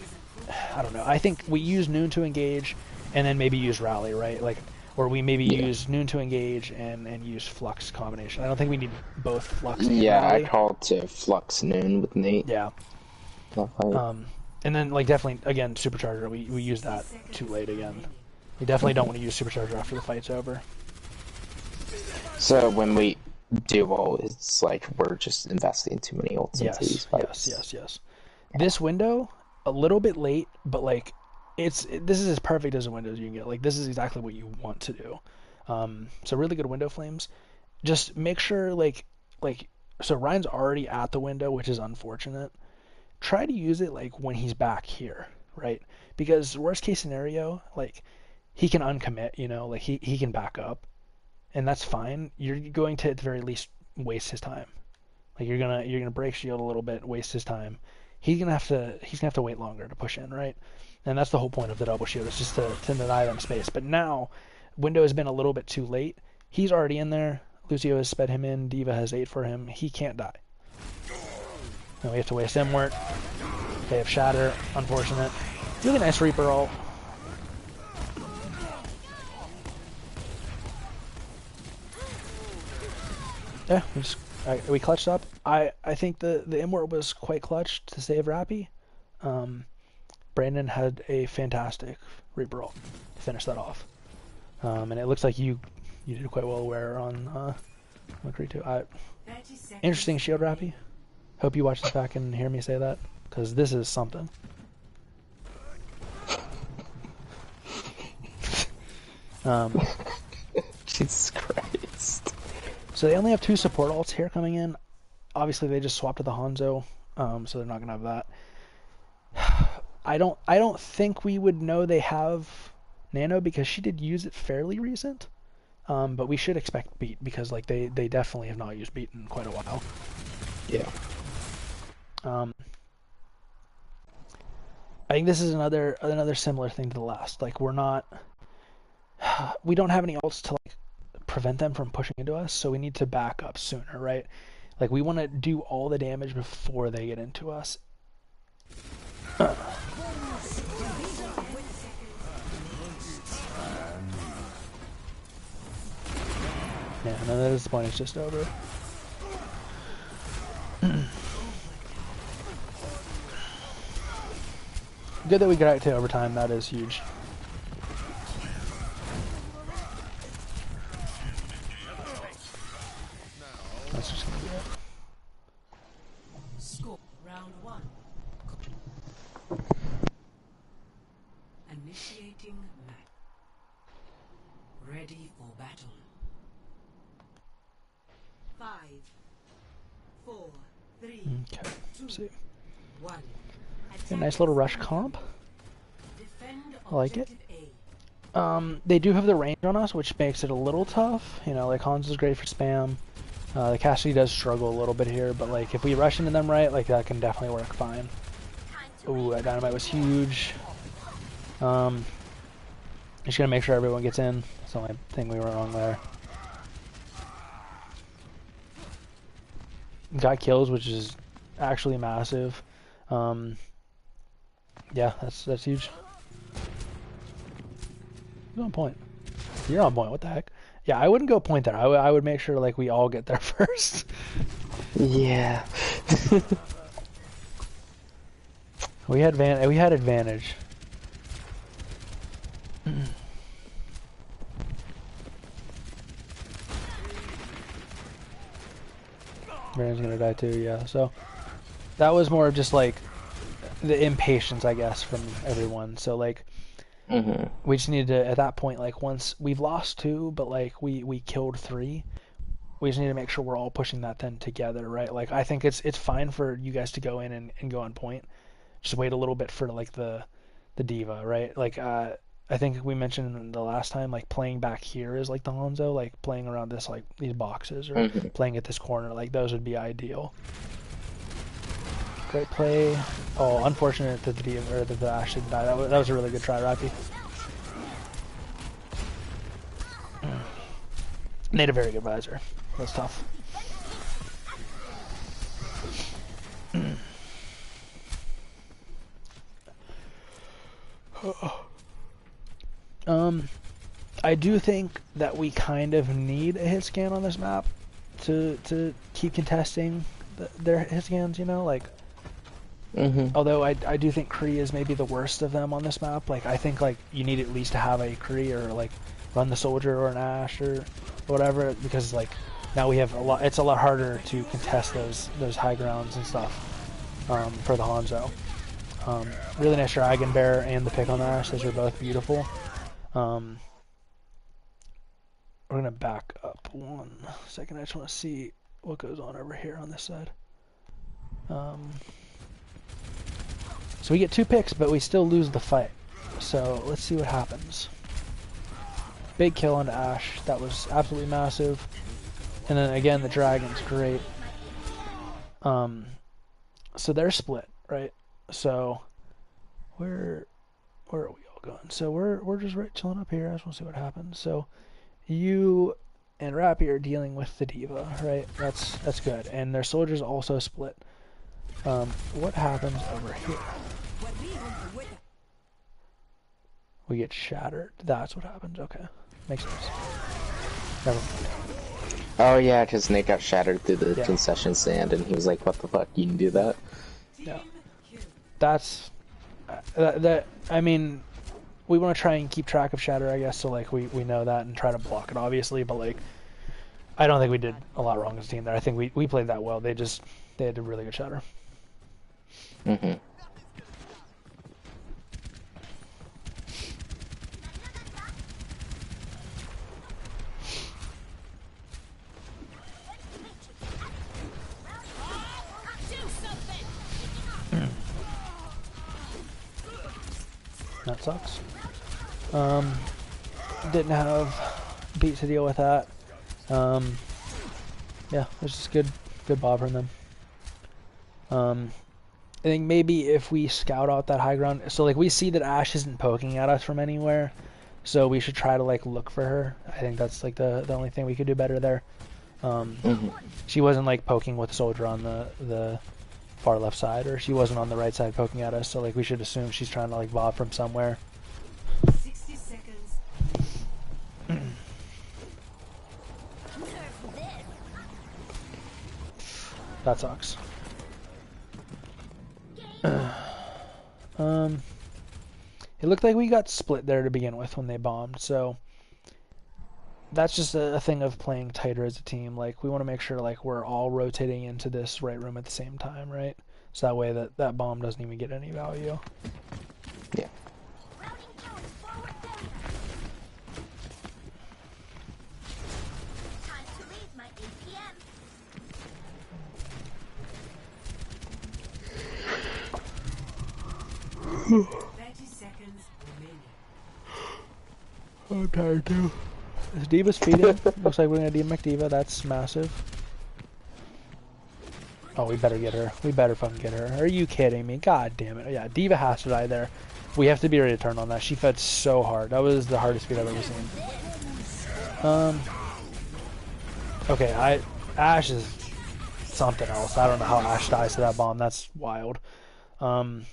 I don't know, I think we use noon to engage and then maybe use rally, right? Like, or we maybe use noon to engage and use flux combination. I don't think we need both flux and rally. I called to flux noon with Nate. Yeah. And then like definitely again supercharger, we use that too late again. We definitely don't want to use supercharger after the fight's over. So when we do ult, it's like we're just investing too many ults into these fights. Yes. This window, a little bit late, but like this is as perfect as a window as you can get. Like this is exactly what you want to do. So really good window flames. Just make sure like so Ryan's already at the window, which is unfortunate. Try to use it like when he's back here, right? Because worst case scenario, like he can uncommit, you know, like he can back up. And that's fine. You're going to at the very least waste his time. Like you're gonna break shield a little bit, waste his time. He's gonna have to wait longer to push in, right? And that's the whole point of the double shield, is just to deny them space. But now, window has been a little bit too late. He's already in there. Lucio has sped him in. Diva has 8 for him. He can't die. And we have to waste Immort. They have Shatter. Unfortunate. Really nice Reaper ult. Yeah, we clutched up. I think the Immort was quite clutch to save Rappy. Brandon had a fantastic Reaper ult to finish that off. And it looks like you did quite well aware on McCree too. Interesting shield, Rappy. Hope you watch this back and hear me say that, because this is something. Jesus Christ. So they only have 2 support ults here coming in. Obviously they just swapped to the Hanzo, so they're not gonna have that. I don't think we would know they have Nano because she did use it fairly recent. But we should expect beat because like they definitely have not used beat in quite a while. Yeah. I think this is another similar thing to the last. Like we don't have any ults to like prevent them from pushing into us, so we need to back up sooner, right? Like we want to do all the damage before they get into us. Yeah, no, this point is just over. Good that we got it to overtime. That is huge. That's just gonna be it. Score round 1. Initiating match. Ready for battle. 5, 4, 3, Okay. 2, See. 1. A nice little rush comp. Defend I like it. objective A. They do have the range on us, which makes it a little tough. You know, like Hans is great for spam. The Cassidy does struggle a little bit here, but like if we rush into them right, like that can definitely work fine. Ooh, that dynamite was huge. Just gonna make sure everyone gets in. That's the only thing we were wrong there. Got kills, which is actually massive. Yeah, that's huge. Who's on point? You're on point. What the heck? Yeah, I wouldn't go point there. I would make sure like we all get there first. Yeah. We had advantage. Brandon's gonna die too. Yeah. So that was more of just like the impatience, I guess, from everyone. So like. We just needed to, at that point, like once we've lost 2, but like we killed 3, we just need to make sure we're all pushing that then together, right? Like I think it's fine for you guys to go in and go on point. Just wait a little bit for like the diva, right? Like I think we mentioned the last time, like playing back here is like the Hanzo, like playing around this like these boxes or playing at this corner, like those would be ideal. Great play. Oh, unfortunate that the Ashe didn't die. That was a really good try, Rappy. Made a very good visor. That's tough. I do think that we kind of need a hit scan on this map to keep contesting their hit scans, you know, like. Although I do think Kree is maybe the worst of them on this map. Like I think like you need at least to have a Kree or like run the soldier or an Ashe or whatever, because like now we have a lot. It's a lot harder to contest those high grounds and stuff for the Hanzo. Really nice Dragon Bear and the pick on the Ashe. Those are both beautiful. We're gonna back up 1 second. I just want to see what goes on over here on this side. So we get 2 picks, but we still lose the fight. So let's see what happens. Big kill on Ashe. That was absolutely massive. And then again, the dragon's great. So they're split, right? So where are we all going? So we're just right chilling up here. I just want to see what happens. So you and Rappy are dealing with the diva, right? That's good. And their soldiers also split. What happens over here? We get shattered. That's what happens. Okay. Makes sense. Never mind. Oh yeah, because Nate got shattered through the concession stand, and he was like, "What the fuck? You can do that?" Yeah. That's that. I mean, we want to try and keep track of shatter, I guess. So like we know that and try to block it, obviously. But like, I don't think we did a lot wrong as a team there. I think we played that well. They had a really good shatter. That sucks. Didn't have beat to deal with that. Yeah, it was just good bob from them. I think maybe if we scout out that high ground, so like we see that Ashe isn't poking at us from anywhere, so we should try to like look for her. I think that's like the only thing we could do better there. She wasn't like poking with the soldier on the far left side, or she wasn't on the right side poking at us, so like we should assume she's trying to like bob from somewhere. 60 seconds. That sucks. It looked like we got split there to begin with when they bombed, so that's just a thing of playing tighter as a team. Like, we want to make sure like we're all rotating into this right room at the same time, right? So that way that bomb doesn't even get any value. Yeah. Time to raise my APM. 30 seconds remaining. I'm tired too. Is Diva's feeding? Looks like we're gonna DMX Diva. That's massive. Oh, we better get her. We better fucking get her. Are you kidding me? God damn it. Yeah, Diva has to die there. We have to be ready to turn on that. She fed so hard. That was the hardest feed I've ever seen. Okay, Ashe is something else. I don't know how Ashe dies to that bomb. That's wild. The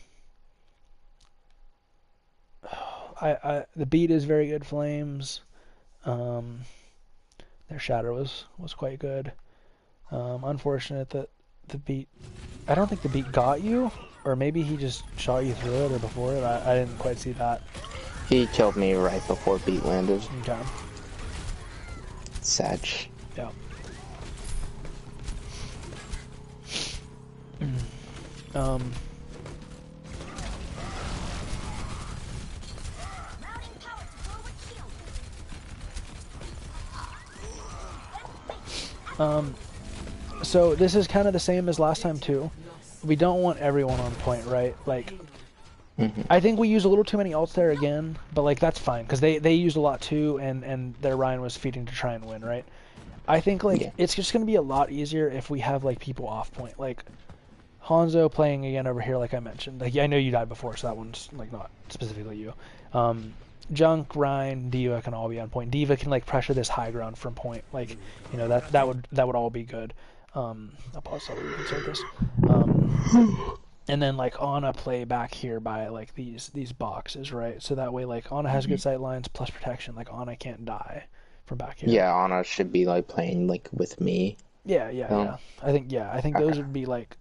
beat is very good, Flames. Their shatter was quite good. Unfortunate that the beat. I don't think the beat got you, or maybe he just shot you through it or before it. I didn't quite see that. He killed me right before beat landed. Okay. Sag. Yeah. So this is kind of the same as last time too. We don't want everyone on point, right? Like, I think we use a little too many ults there again, but like that's fine because they used a lot too, and their Ryan was feeding to try and win, right? I think like it's just gonna be a lot easier if we have like people off point, like Hanzo playing again over here, like I mentioned. Like I know you died before, so that one's like not specifically you. Junk, Ryan, Diva can all be on point. Diva can like pressure this high ground from point, like you know that would all be good. I'll pause so we can start this. And then like Ana play back here by like these boxes, right? So that way like Ana has good sight lines plus protection. Like Ana can't die from back here. Yeah, Ana should be like playing like with me. Yeah. I think those would be like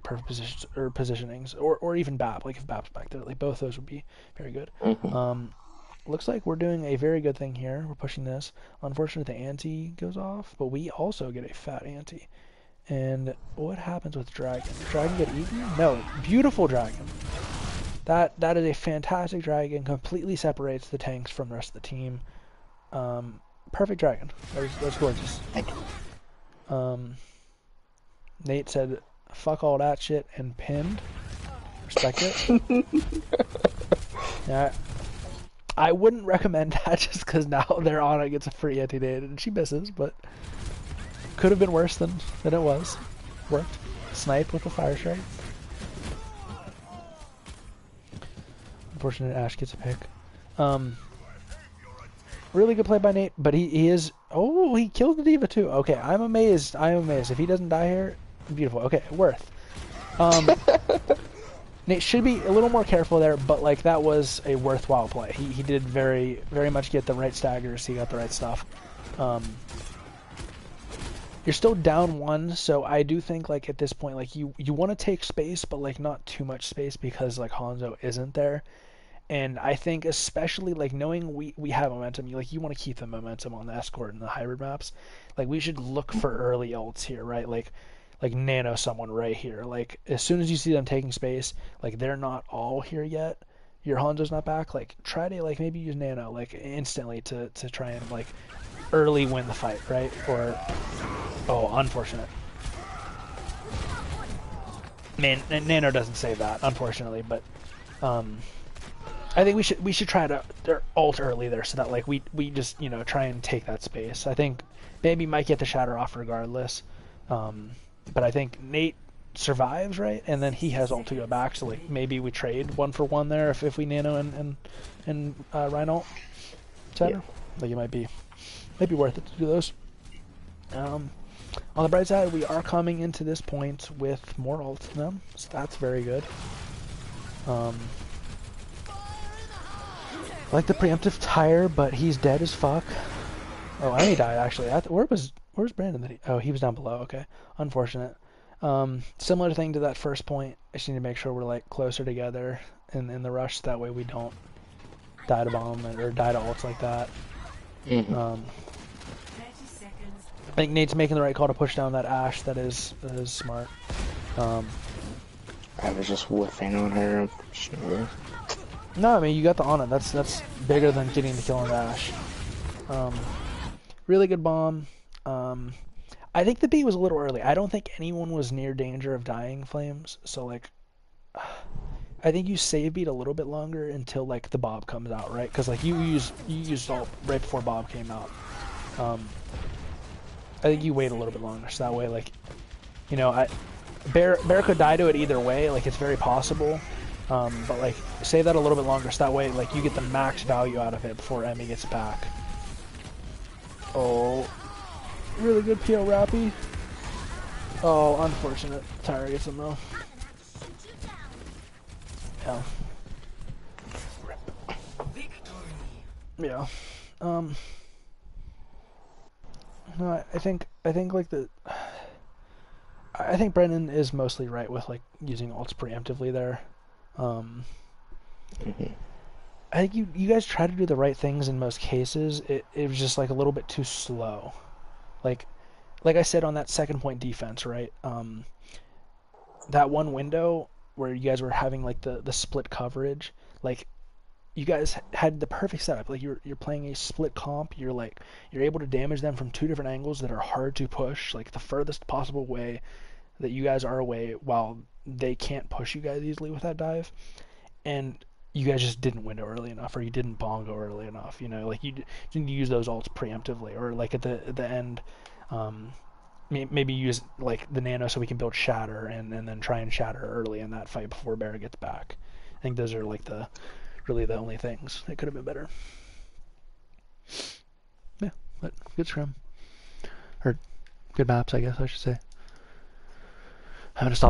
perfect positions or positionings, or even BAP. Like if BAP's back there, like both those would be very good. Looks like we're doing a very good thing here. We're pushing this. Unfortunately, the ante goes off, but we also get a fat ante. And what happens with Dragon? Dragon get eaten? No, beautiful Dragon. That is a fantastic Dragon. Completely separates the tanks from the rest of the team. Perfect Dragon. That's gorgeous. Nate said, "Fuck all that shit," and pinned. Respect it. Yeah. I wouldn't recommend that just because now they're on it gets a free anti-nade and she misses, but could have been worse than it was. Worked. Snipe with the fire strike. Unfortunate Ashe gets a pick. Really good play by Nate, but he is... Oh, he killed the Diva too. Okay, I'm amazed. If he doesn't die here, beautiful. Okay, worth. Nate should be a little more careful there, but like that was a worthwhile play. He did very, very much get the right staggers. He got the right stuff. You're still down one, so I do think like at this point, like you want to take space, but like not too much space because like Hanzo isn't there. And I think especially like knowing we have momentum, you want to keep the momentum on the escort and the hybrid maps. Like we should look for early ults here, right? Like nano someone right here. Like as soon as you see them taking space, like they're not all here yet. Your Hanzo's not back. Like try to like maybe use nano like instantly to try and like early win the fight, right? Or oh, unfortunate. Man, nano doesn't save that, unfortunately, but I think we should try to ult early there so that like we just try and take that space. I think maybe might get the shatter off regardless. But I think Nate survives, right? And then he has ult to go back, so like maybe we trade 1 for 1 there if we nano and Rhino. Yeah. Like it might be worth it to do those. On the bright side, we are coming into this point with more ults than them, so that's very good. I like the preemptive tire, but he's dead as fuck. Oh, and he died actually. Where's Brandon? Oh, he was down below. Okay, unfortunate. Similar thing to that first point. I just need to make sure we're like closer together in the rush. That way we don't die to bomb or die to ults like that. Mhm. 30 seconds. I think Nate's making the right call to push down that Ashe. That is smart. I was just whiffing on her, unfortunately. No, I mean you got the Ana. That's bigger than getting the kill on the Ashe. Really good bomb. I think the B was a little early. I don't think anyone was near danger of dying flames. So like, I think you save beat a little bit longer until like the Bob comes out, right? Because like you used ult right before Bob came out. I think you wait a little bit longer, so that way like, you know, Bear could die to it either way. Like it's very possible. But like save that a little bit longer, so that way like you get the max value out of it before Emmy gets back. Oh. Really good PO Rappy. Oh, unfortunate. Tyra gets him though. Yeah. Yeah. No, I think like I think Brennan is mostly right with like using ults preemptively there. I think you guys try to do the right things in most cases. It was just like a little bit too slow. Like I said on that second point defense, right? That one window where you guys were having like the split coverage, like you guys had the perfect setup. Like you're playing a split comp. You're able to damage them from two different angles that are hard to push, like the furthest possible way that you guys are away, while they can't push you guys easily with that dive. And you guys just didn't window early enough, or you didn't bongo early enough. You know, like you didn't use those ults preemptively, or like at the end. Maybe use like the nano so we can build shatter and then try and shatter early in that fight before Bear gets back. I think those are like really the only things that could have been better. Yeah, but good scrim. Or good maps, I guess I should say. I'm gonna stop